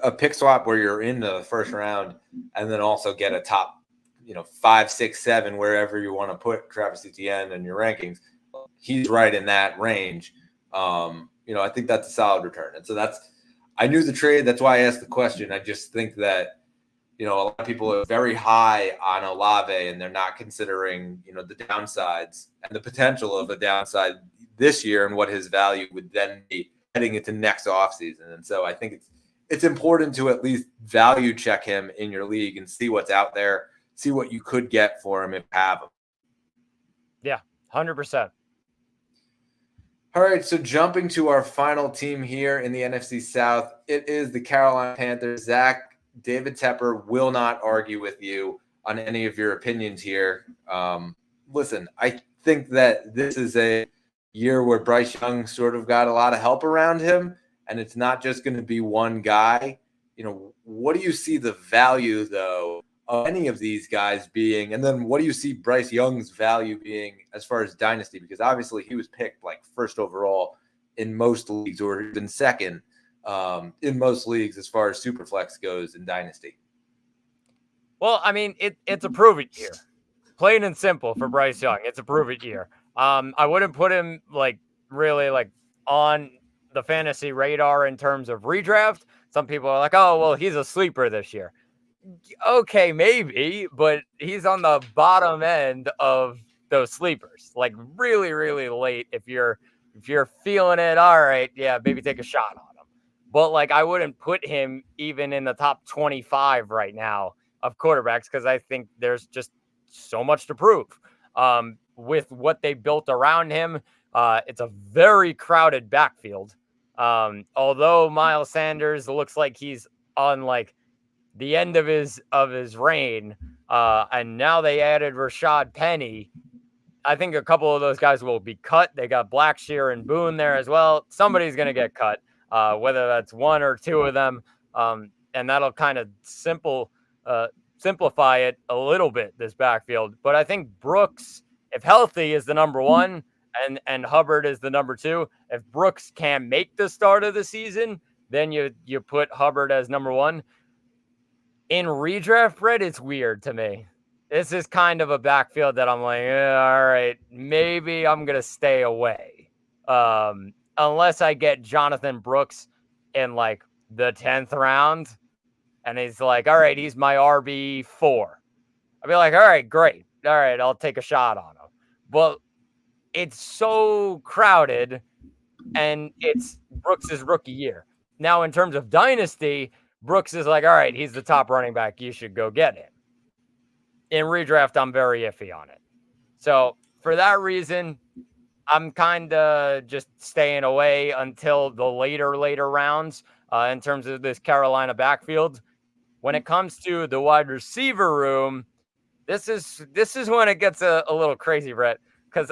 a pick swap where you're in the first round and then also get a top, 5, 6, 7, wherever you want to put Travis Etienne in your rankings, he's right in that range. I think that's a solid return. And so I knew the trade. That's why I asked the question. I just think that, a lot of people are very high on Olave and they're not considering, the downsides and the potential of a downside this year and what his value would then be heading into next offseason. And so I think it's important to at least value check him in your league and see what's out there, see what you could get for him if you have him. Yeah, 100%. All right, so jumping to our final team here in the NFC South, it is the Carolina Panthers. Zach, David Tepper will not argue with you on any of your opinions here. Listen, I think that this is a year where Bryce Young sort of got a lot of help around him, and it's not just going to be one guy. What do you see the value, though, of any of these guys being? And then what do you see Bryce Young's value being as far as Dynasty? Because obviously he was picked like first overall in most leagues, or even second in most leagues as far as Superflex goes in Dynasty. Well, I mean, it's a prove-it year. Plain and simple for Bryce Young. It's a prove-it year. I wouldn't put him really on the fantasy radar in terms of redraft. Some people are like, oh, well, he's a sleeper this year. Okay, maybe, but he's on the bottom end of those sleepers, like really, really late. If you're feeling it, all right, yeah, maybe take a shot on him. But I wouldn't put him even in the top 25 right now of quarterbacks, because I think there's just so much to prove. With what they built around him, it's a very crowded backfield. Although Miles Sanders looks like he's on the end of his reign, and now they added Rashad Penny. I think a couple of those guys will be cut. They got Blackshear and Boone there as well. Somebody's going to get cut, whether that's one or two of them, and that'll kind of simplify it a little bit, this backfield. But I think Brooks, if healthy, is the number one, and Hubbard is the number two. If Brooks can't make the start of the season, then you put Hubbard as number one. In redraft, Brett, it's weird to me. This is kind of a backfield that I'm like, all right, maybe I'm going to stay away. Unless I get Jonathan Brooks in the 10th round, and he's like, all right, he's my RB4. I'll be like, all right, great. All right, I'll take a shot on him. But it's so crowded, and it's Brooks' rookie year. Now, in terms of Dynasty, Brooks is like, all right, he's the top running back. You should go get him. In redraft, I'm very iffy on it. So for that reason, I'm kind of just staying away until the later rounds in terms of this Carolina backfield. When it comes to the wide receiver room, this is when it gets a little crazy, Brett, because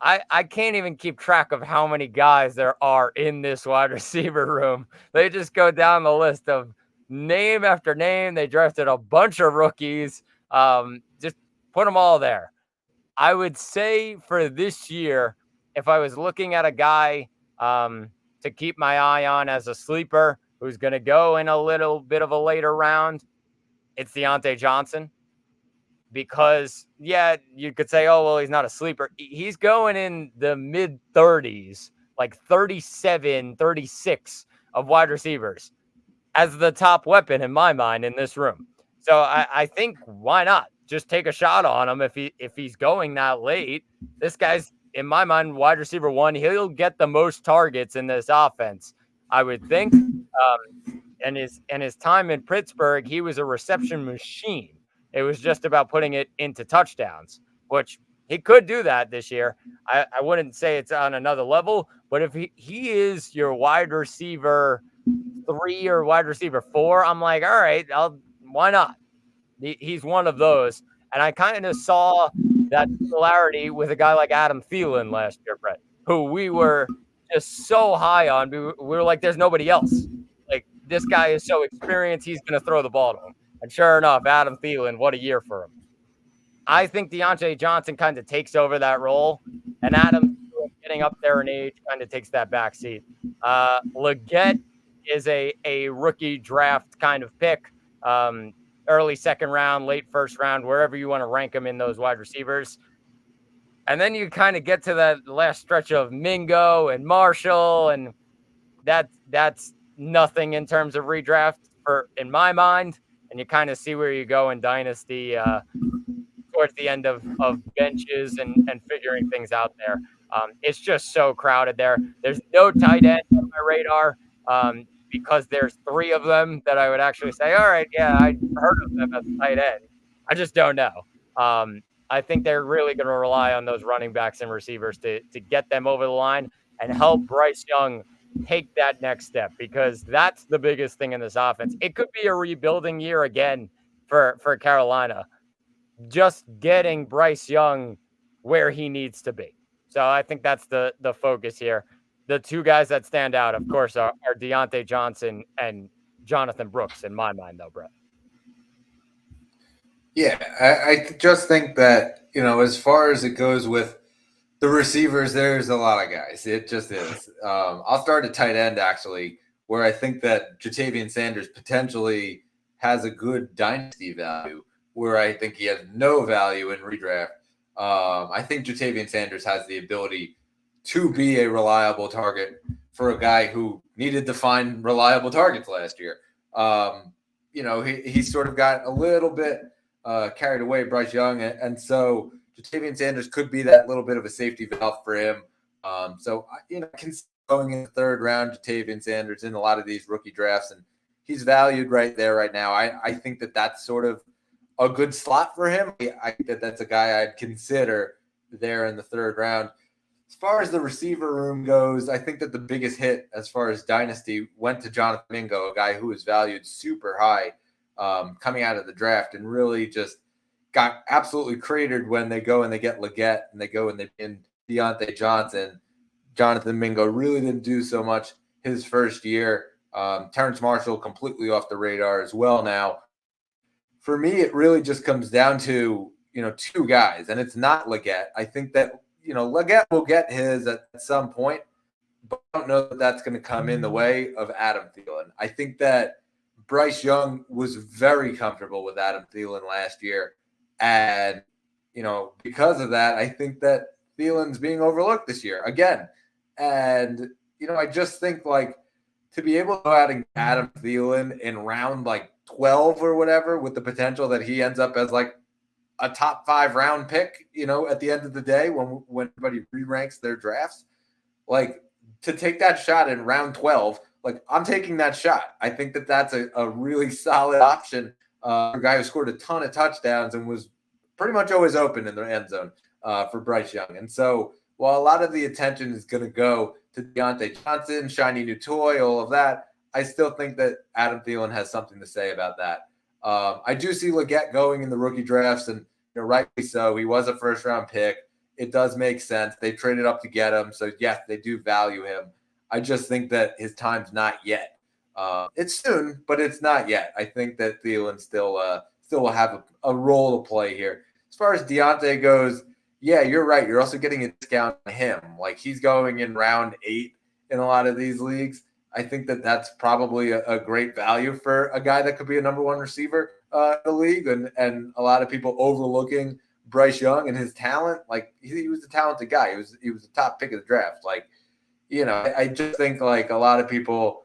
I can't even keep track of how many guys there are in this wide receiver room. They just go down the list of name after name. They drafted a bunch of rookies. Just put them all there. I would say for this year, if I was looking at a guy to keep my eye on as a sleeper who's going to go in a little bit of a later round, it's Deontay Johnson. Because, yeah, you could say, oh, well, he's not a sleeper. He's going in the mid-30s, 37, 36 of wide receivers as the top weapon in my mind in this room. So I think why not? Just take a shot on him if he's going that late. This guy's, in my mind, wide receiver one. He'll get the most targets in this offense, I would think. And his time in Pittsburgh, he was a reception machine. It was just about putting it into touchdowns, which he could do that this year. I wouldn't say it's on another level, but if he is your wide receiver 3 or wide receiver 4, I'm like, all right, why not? He's one of those. And I kind of saw that similarity with a guy like Adam Thielen last year, Brett, who we were just so high on. We were like, there's nobody else. This guy is so experienced, he's going to throw the ball to him. And sure enough, Adam Thielen, what a year for him. I think Deontay Johnson kind of takes over that role, and Adam Thielen, getting up there in age, kind of takes that back seat. Leggett is a rookie draft kind of pick, early second round, late first round, wherever you want to rank him in those wide receivers. And then you kind of get to that last stretch of Mingo and Marshall, and that's nothing in terms of redraft in my mind. And you kind of see where you go in Dynasty towards the end of benches and figuring things out there. It's just so crowded there. There's no tight end on my radar. because there's 3 of them that I would actually say, all right, yeah, I heard of them as a tight end. I just don't know. I think they're really going to rely on those running backs and receivers to get them over the line and help Bryce Young take that next step, because that's the biggest thing in this offense. It could be a rebuilding year again for Carolina, just getting Bryce Young where he needs to be. So I think that's the focus here. The 2 guys that stand out, of course, are Deontay Johnson and Jonathan Brooks in my mind, though, Brett. Yeah, I just think that, as far as it goes with the receivers, there's a lot of guys. It just is. I'll start at tight end, actually, where I think that Jatavian Sanders potentially has a good dynasty value, where I think he has no value in redraft. I think Jatavian Sanders has the ability to be a reliable target for a guy who needed to find reliable targets last year. He sort of got a little bit carried away, Bryce Young, and so Jatavian Sanders could be that little bit of a safety valve for him. Going in the 3rd round, Jatavian Sanders in a lot of these rookie drafts, and he's valued right there right now. I think that that's sort of a good slot for him. I think that that's a guy I'd consider there in the 3rd round. As far as the receiver room goes, I think that the biggest hit as far as dynasty went to Jonathan Mingo, a guy who was valued super high coming out of the draft, and really just got absolutely cratered when they go and they get Leggett and they go and they pin Deontay Johnson. Jonathan Mingo really didn't do so much his first year. Terrence Marshall completely off the radar as well now. For me, it really just comes down to, 2 guys, and it's not Leggett. I think that, Leggett will get his at some point, but I don't know that that's going to come in the way of Adam Thielen. I think that Bryce Young was very comfortable with Adam Thielen last year. And, because of that, I think that Thielen's being overlooked this year again. And, I just think, to be able to go out and get Adam Thielen in round 12 or whatever, with the potential that he ends up as a top 5 round pick, at the end of the day, when everybody re-ranks their drafts, to take that shot in round 12, I'm taking that shot. I think that that's a really solid option. A guy who scored a ton of touchdowns and was pretty much always open in the end zone for Bryce Young. And so while a lot of the attention is going to go to Deontay Johnson, shiny new toy, all of that, I still think that Adam Thielen has something to say about that. I do see Leggett going in the rookie drafts, and rightly so. He was a 1st-round pick. It does make sense. They traded up to get him, so yes, they do value him. I just think that his time's not yet. It's soon, but it's not yet. I think that Thielen still will have a role to play here. As far as Deontay goes, yeah, you're right. You're also getting a discount on him. He's going in round 8 in a lot of these leagues. I think that that's probably a great value for a guy that could be a number 1 receiver in the league, and a lot of people overlooking Bryce Young and his talent. He was a talented guy. He was the top pick of the draft. I just think a lot of people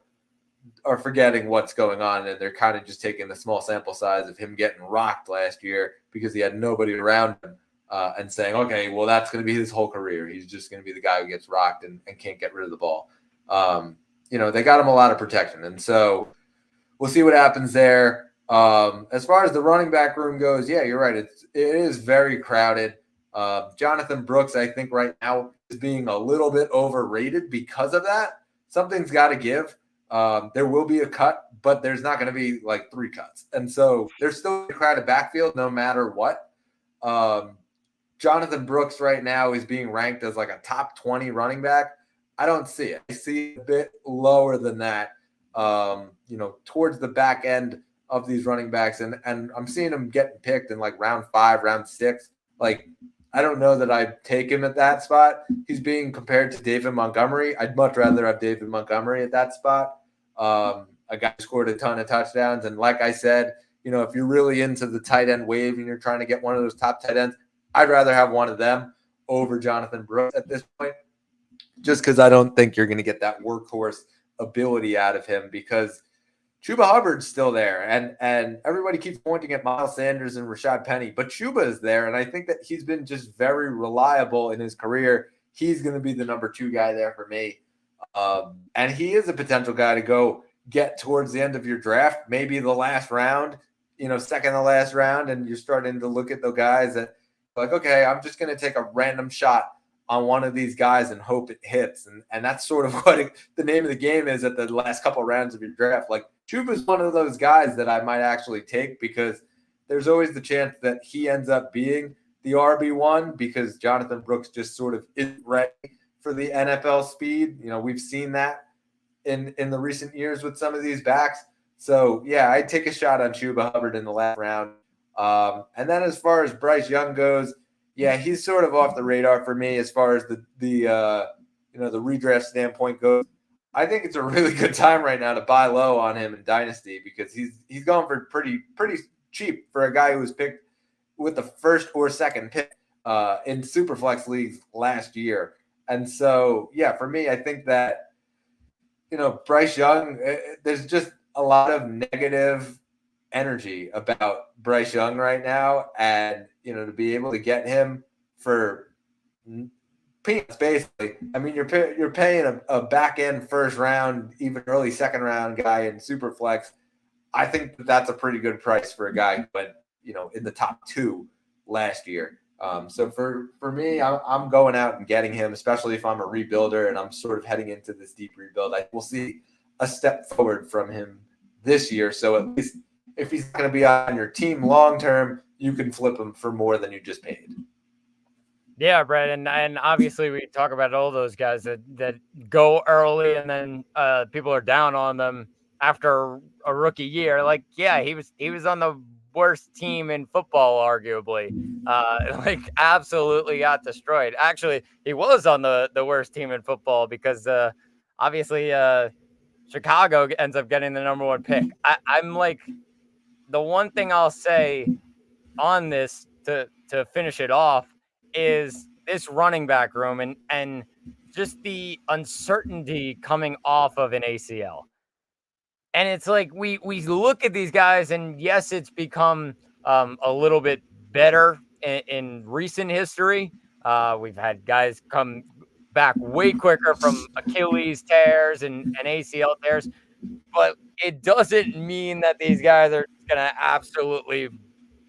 are forgetting what's going on, and they're kind of just taking the small sample size of him getting rocked last year because he had nobody around him, and saying, okay, well, that's going to be his whole career. He's just going to be the guy who gets rocked and can't get rid of the ball. They got him a lot of protection, and so we'll see what happens there. As far as the running back room goes, yeah, you're right. It is very crowded. Jonathan Brooks, I think right now is being a little bit overrated because of that. Something's got to give. There will be a cut, but there's not going to be 3 cuts. And so there's still a crowded backfield no matter what. Jonathan Brooks right now is being ranked as a top 20 running back. I don't see it. I see it a bit lower than that, towards the back end of these running backs. And I'm seeing him getting picked in round 5, round 6. I don't know that I'd take him at that spot. He's being compared to David Montgomery. I'd much rather have David Montgomery at that spot. A guy who scored a ton of touchdowns. And like I said, if you're really into the tight end wave and you're trying to get one of those top tight ends, I'd rather have one of them over Jonathan Brooks at this point, just because I don't think you're going to get that workhorse ability out of him, because Chuba Hubbard's still there, and everybody keeps pointing at Miles Sanders and Rashad Penny, but Chuba is there, and I think that he's been just very reliable in his career. He's going to be the number 2 guy there for me, and he is a potential guy to go get towards the end of your draft, maybe the last round, second to last round, and you're starting to look at the guys that like, okay, I'm just going to take a random shot on one of these guys and hope it hits. And that's sort of what the name of the game is at the last couple of rounds of your draft. Like Chuba is one of those guys that I might actually take because there's always the chance that he ends up being the RB1 because Jonathan Brooks just sort of isn't ready for the NFL speed. We've seen that in the recent years with some of these backs. So, yeah, I'd take a shot on Chuba Hubbard in the last round. And then as far as Bryce Young goes, yeah, he's sort of off the radar for me as far as the redraft standpoint goes. I think it's a really good time right now to buy low on him in Dynasty because he's going for pretty cheap for a guy who was picked with the first or second pick in Superflex leagues last year. And so, yeah, for me, I think that Bryce Young, there's just a lot of negative energy about Bryce Young right now, and to be able to get him for peanuts, basically. I mean, you're paying a back end first round, even early second round guy in Superflex. I think that's a pretty good price for a guy who went in the top 2 last year. So for me, I'm going out and getting him, especially if I'm a rebuilder and I'm sort of heading into this deep rebuild. I will see a step forward from him this year. So at least if he's going to be on your team long term, you can flip him for more than you just paid. Yeah, Brett, and obviously we talk about all those guys that go early and then people are down on them after a rookie year. Like, yeah, he was on the worst team in football, arguably. Absolutely got destroyed. Actually, he was on the worst team in football because obviously Chicago ends up getting the number 1 pick. I'm like, the one thing I'll say on this to finish it off is this running back room and just the uncertainty coming off of an ACL. And it's like we look at these guys, and yes, it's become a little bit better in recent history. We've had guys come back way quicker from Achilles tears and ACL tears, but it doesn't mean that these guys are going to absolutely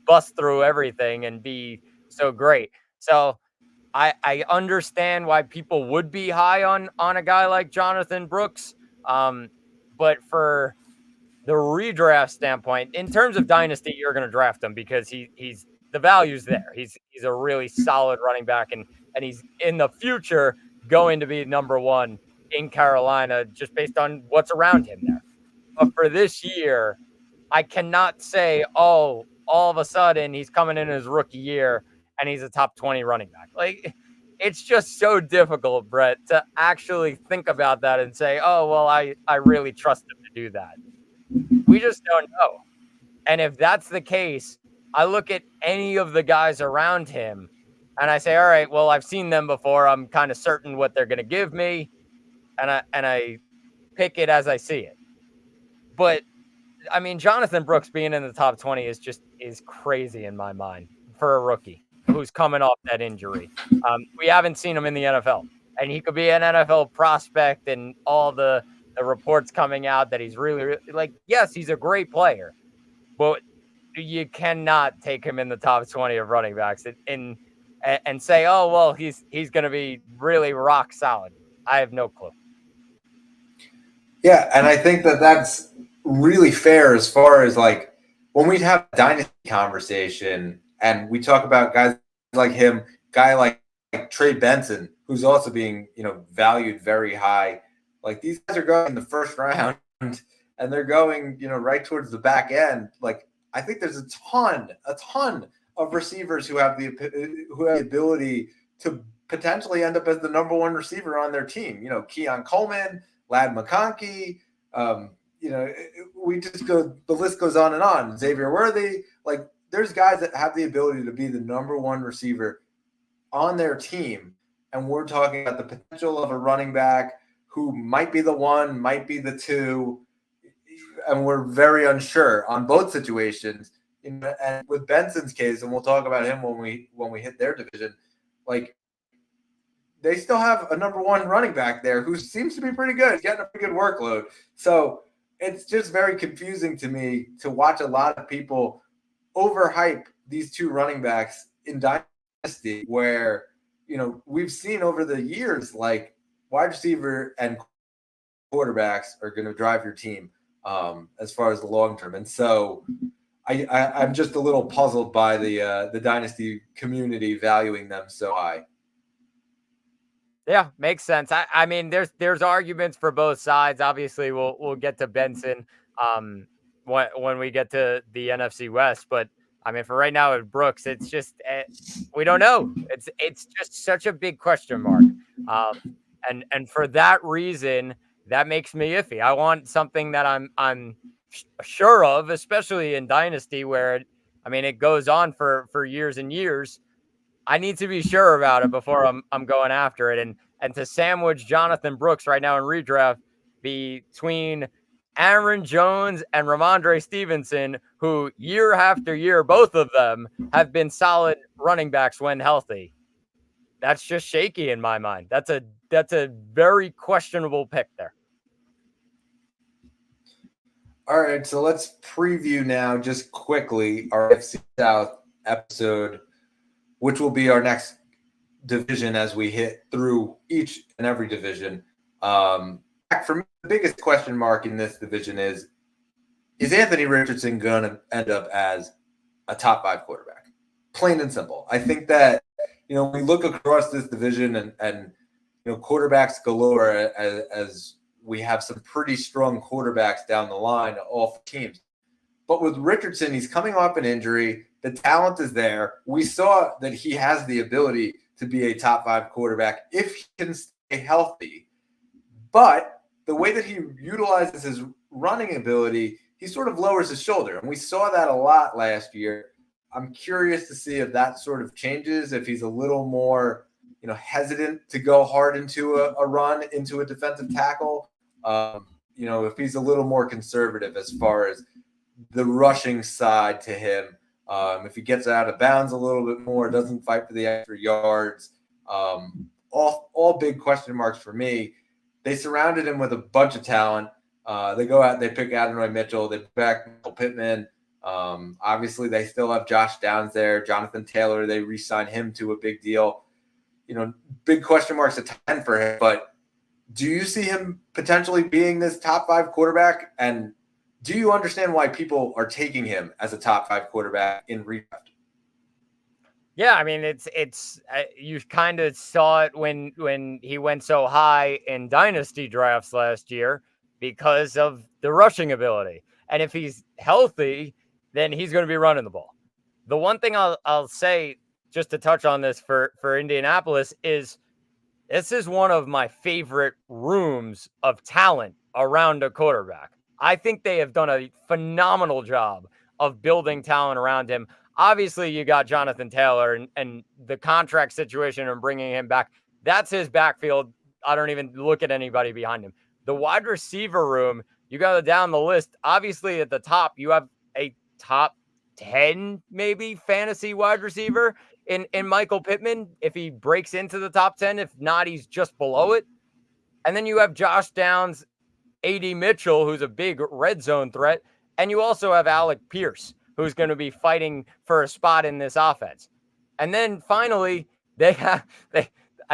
bust through everything and be so great. So I understand why people would be high on a guy like Jonathan Brooks. But for the redraft standpoint, in terms of Dynasty, you're going to draft him because he's the value's there. He's a really solid running back, and he's in the future going to be number 1 in Carolina just based on what's around him there. But for this year, I cannot say, oh, all of a sudden he's coming in his rookie year and he's a top 20 running back. Like, it's just so difficult, Brett, to actually think about that and say, oh, well, I really trust him to do that. We just don't know. And if that's the case, I look at any of the guys around him and I say, all right, well, I've seen them before. I'm kind of certain what they're going to give me. And I pick it as I see it. But I mean, Jonathan Brooks being in the top 20 is crazy in my mind for a rookie who's coming off that injury. We haven't seen him in the NFL, and he could be an NFL prospect and all the reports coming out that he's really like, yes, he's a great player, but you cannot take him in the top 20 of running backs and say, oh, well, he's going to be really rock solid. I have no clue. Yeah, and I think that's really fair as far as like when we have a dynasty conversation and we talk about guys like him, guy like Trey Benson, who's also being valued very high. Like these guys are going in the first round and they're going right towards the back end. Like I think there's a ton of receivers who have the ability to potentially end up as the number 1 receiver on their team. Keon Coleman, Lad McConkey, we just go, the list goes on and on. Xavier Worthy, like there's guys that have the ability to be the number 1 receiver on their team. And we're talking about the potential of a running back who might be the 1, might be the 2. And we're very unsure on both situations. And with Benson's case, and we'll talk about him when we hit their division, like they still have a number 1 running back there who seems to be pretty good. He's getting a pretty good workload. So it's just very confusing to me to watch a lot of people overhype these two running backs in Dynasty, where we've seen over the years like wide receiver and quarterbacks are going to drive your team as far as the long term, and so I'm just a little puzzled by the Dynasty community valuing them so high. Yeah, makes sense. I mean, there's arguments for both sides. Obviously, we'll get to Benson when we get to the NFC West. But I mean, for right now with Brooks, it's just we don't know. It's just such a big question mark. And for that reason, that makes me iffy. I want something that I'm sure of, especially in Dynasty, where I mean it goes on for years and years. I need to be sure about it before I'm going after it. And to sandwich Jonathan Brooks right now in redraft between Aaron Jones and Ramondre Stevenson, who year after year, both of them have been solid running backs when healthy. That's just shaky in my mind. That's a very questionable pick there. All right, so let's preview now just quickly our NFC South episode, which will be our next division as we hit through each and every division. For me, the biggest question mark in this division is Anthony Richardson going to end up as a top 5 quarterback? Plain and simple. I think that, we look across this division and quarterbacks galore as we have some pretty strong quarterbacks down the line, all teams. But with Richardson, he's coming off an injury. The talent is there. We saw that he has the ability to be a top 5 quarterback if he can stay healthy. But the way that he utilizes his running ability, he sort of lowers his shoulder. And we saw that a lot last year. I'm curious to see if that sort of changes, if he's a little more, hesitant to go hard into a run, into a defensive tackle. If he's a little more conservative as far as the rushing side to him. If he gets out of bounds a little bit more, doesn't fight for the extra yards, all big question marks for me. They surrounded him with a bunch of talent. They go out, they pick Adonai Mitchell, they back Michael Pittman. Obviously, they still have Josh Downs there. Jonathan Taylor, they re-signed him to a big deal. Big question marks at 10 for him. But do you see him potentially being this top 5 quarterback? And do you understand why people are taking him as a top 5 quarterback in redraft? Yeah, I mean it's you kind of saw it when he went so high in dynasty drafts last year because of the rushing ability. And if he's healthy, then he's going to be running the ball. The one thing I'll say just to touch on this for Indianapolis is this is one of my favorite rooms of talent around a quarterback. I think they have done a phenomenal job of building talent around him. Obviously, you got Jonathan Taylor and the contract situation and bringing him back. That's his backfield. I don't even look at anybody behind him. The wide receiver room, you got to down the list. Obviously, at the top, you have a top 10, maybe, fantasy wide receiver in Michael Pittman, if he breaks into the top 10. If not, he's just below it. And then you have Josh Downs, A.D. Mitchell, who's a big red zone threat. And you also have Alec Pierce, who's going to be fighting for a spot in this offense. And then finally, I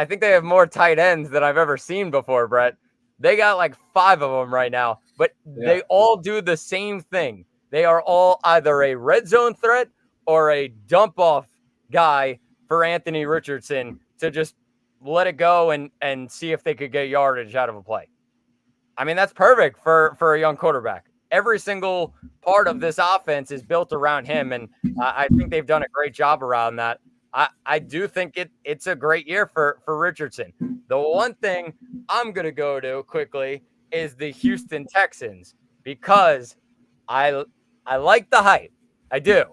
think they have more tight ends than I've ever seen before, Brett. They got like 5 of them right now, but They all do the same thing. They are all either a red zone threat or a dump off guy for Anthony Richardson to just let it go and see if they could get yardage out of a play. I mean, that's perfect for a young quarterback. Every single part of this offense is built around him, and I think they've done a great job around that. I do think it's a great year for Richardson. The one thing I'm going to go to quickly is the Houston Texans, because I like the hype. I do.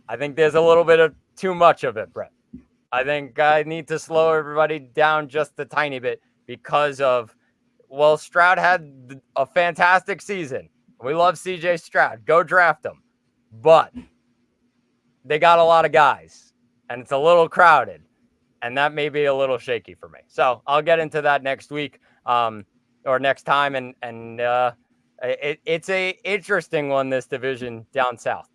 I think there's a little bit of too much of it, Brett. I think I need to slow everybody down just a tiny bit because of, well, Stroud had a fantastic season. We love CJ Stroud. Go draft him. But they got a lot of guys, and it's a little crowded, and that may be a little shaky for me. So I'll get into that next week or next time, and It's a interesting one, this division down south.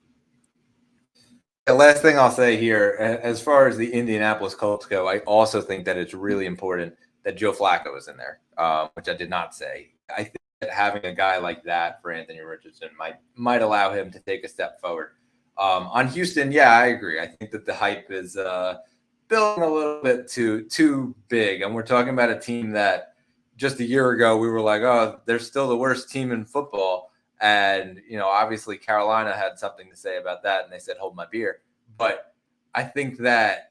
The last thing I'll say here, as far as the Indianapolis Colts go, I also think that it's really important that Joe Flacco is in there, which I did not say. I think that having a guy like that for Anthony Richardson might allow him to take a step forward. On Houston, yeah, I agree. I think that the hype is building a little bit too big, and we're talking about a team that just a year ago we were like, oh, they're still the worst team in football. And, obviously Carolina had something to say about that, and they said, hold my beer. But I think that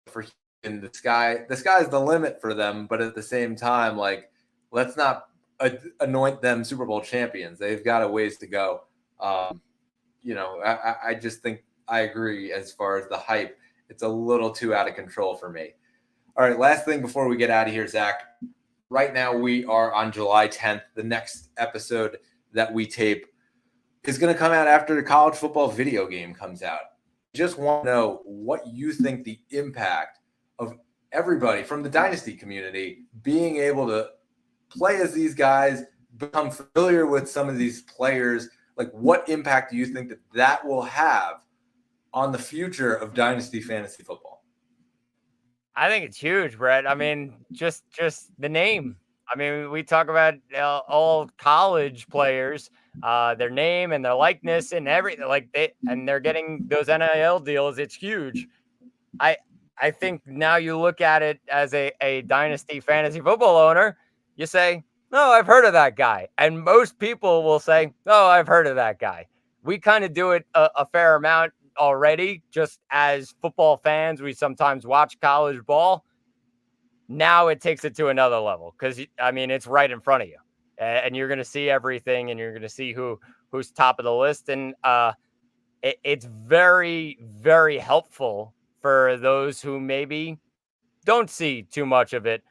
for Houston, the sky's the limit for them. But at the same time, let's not anoint them Super Bowl champions. They've got a ways to go. I just think I agree as far as the hype. It's a little too out of control for me. All right, last thing before we get out of here, Zach. Right now we are on July 10th. The next episode that we tape is going to come out after the college football video game comes out. Just want to know what you think the impact of everybody from the Dynasty community being able to play as these guys, become familiar with some of these players. What impact do you think that will have on the future of Dynasty fantasy football? I think it's huge, Brett. I mean, just the name. I mean, we talk about all college players, their name and their likeness and everything, and they're getting those NIL deals. It's huge. I think now you look at it as a Dynasty fantasy football owner, you say, "No, I've heard of that guy," and most people will say, "Oh, I've heard of that guy." We kind of do it a fair amount already, just as football fans. We sometimes watch college ball. Now it takes it to another level because, it's right in front of you, and you're going to see everything, and you're going to see who's top of the list. And it's very, very helpful for those who maybe don't see too much of it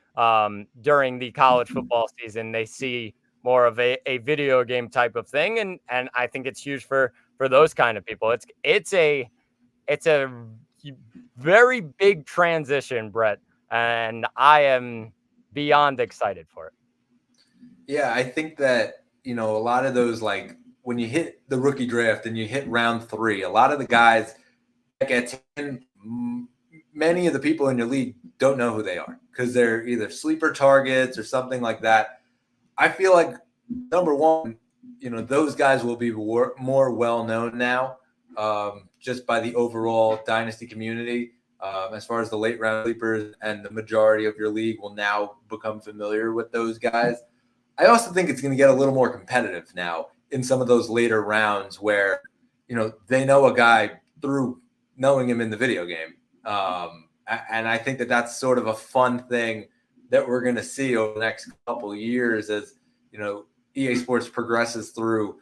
during the college football season. They see more of a video game type of thing. And I think it's huge for those kind of people. It's a very big transition, Brett. And I am beyond excited for it. Yeah, I think that, a lot of those, when you hit the rookie draft and you hit round 3, a lot of the guys that get 10, many of the people in your league don't know who they are because they're either sleeper targets or something like that. I feel like, number one, those guys will be more well-known now just by the overall Dynasty community. As far as the late round sleepers, and the majority of your league will now become familiar with those guys. I also think it's going to get a little more competitive now in some of those later rounds where, they know a guy through knowing him in the video game. And I think that that's sort of a fun thing that we're going to see over the next couple of years as, EA Sports progresses through,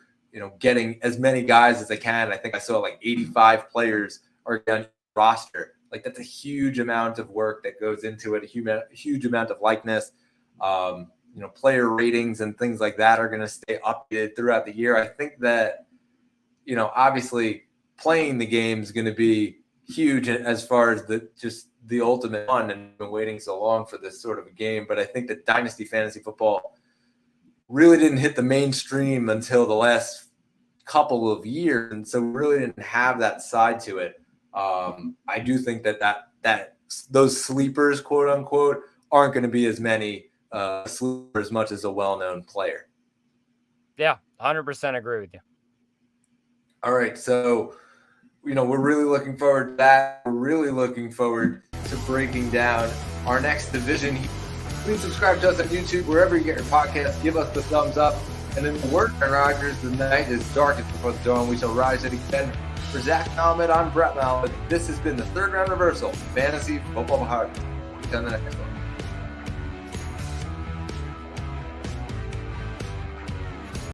getting as many guys as they can. I think I saw 85 players are on the roster. That's a huge amount of work that goes into it, a huge amount of likeness. Player ratings and things like that are going to stay updated throughout the year. I think that, obviously playing the game is going to be huge as far as the ultimate fun, and I've been waiting so long for this sort of a game. But I think that Dynasty fantasy football really didn't hit the mainstream until the last couple of years. And so we really didn't have that side to it. I do think that those sleepers, quote unquote, aren't going to be as many sleepers as much as a well-known player. Yeah, 100% agree with you. All right, so we're really looking forward to that. We're really looking forward to breaking down our next division. Please subscribe to us on YouTube, wherever you get your podcast. Give us the thumbs up. And in the word of Rogers, the night is darkest before the dawn. We shall rise it again. For Zach Malmet, I'm Brett Malmet. This has been the Third Round Reversal Fantasy Football Hard. See you on the next one.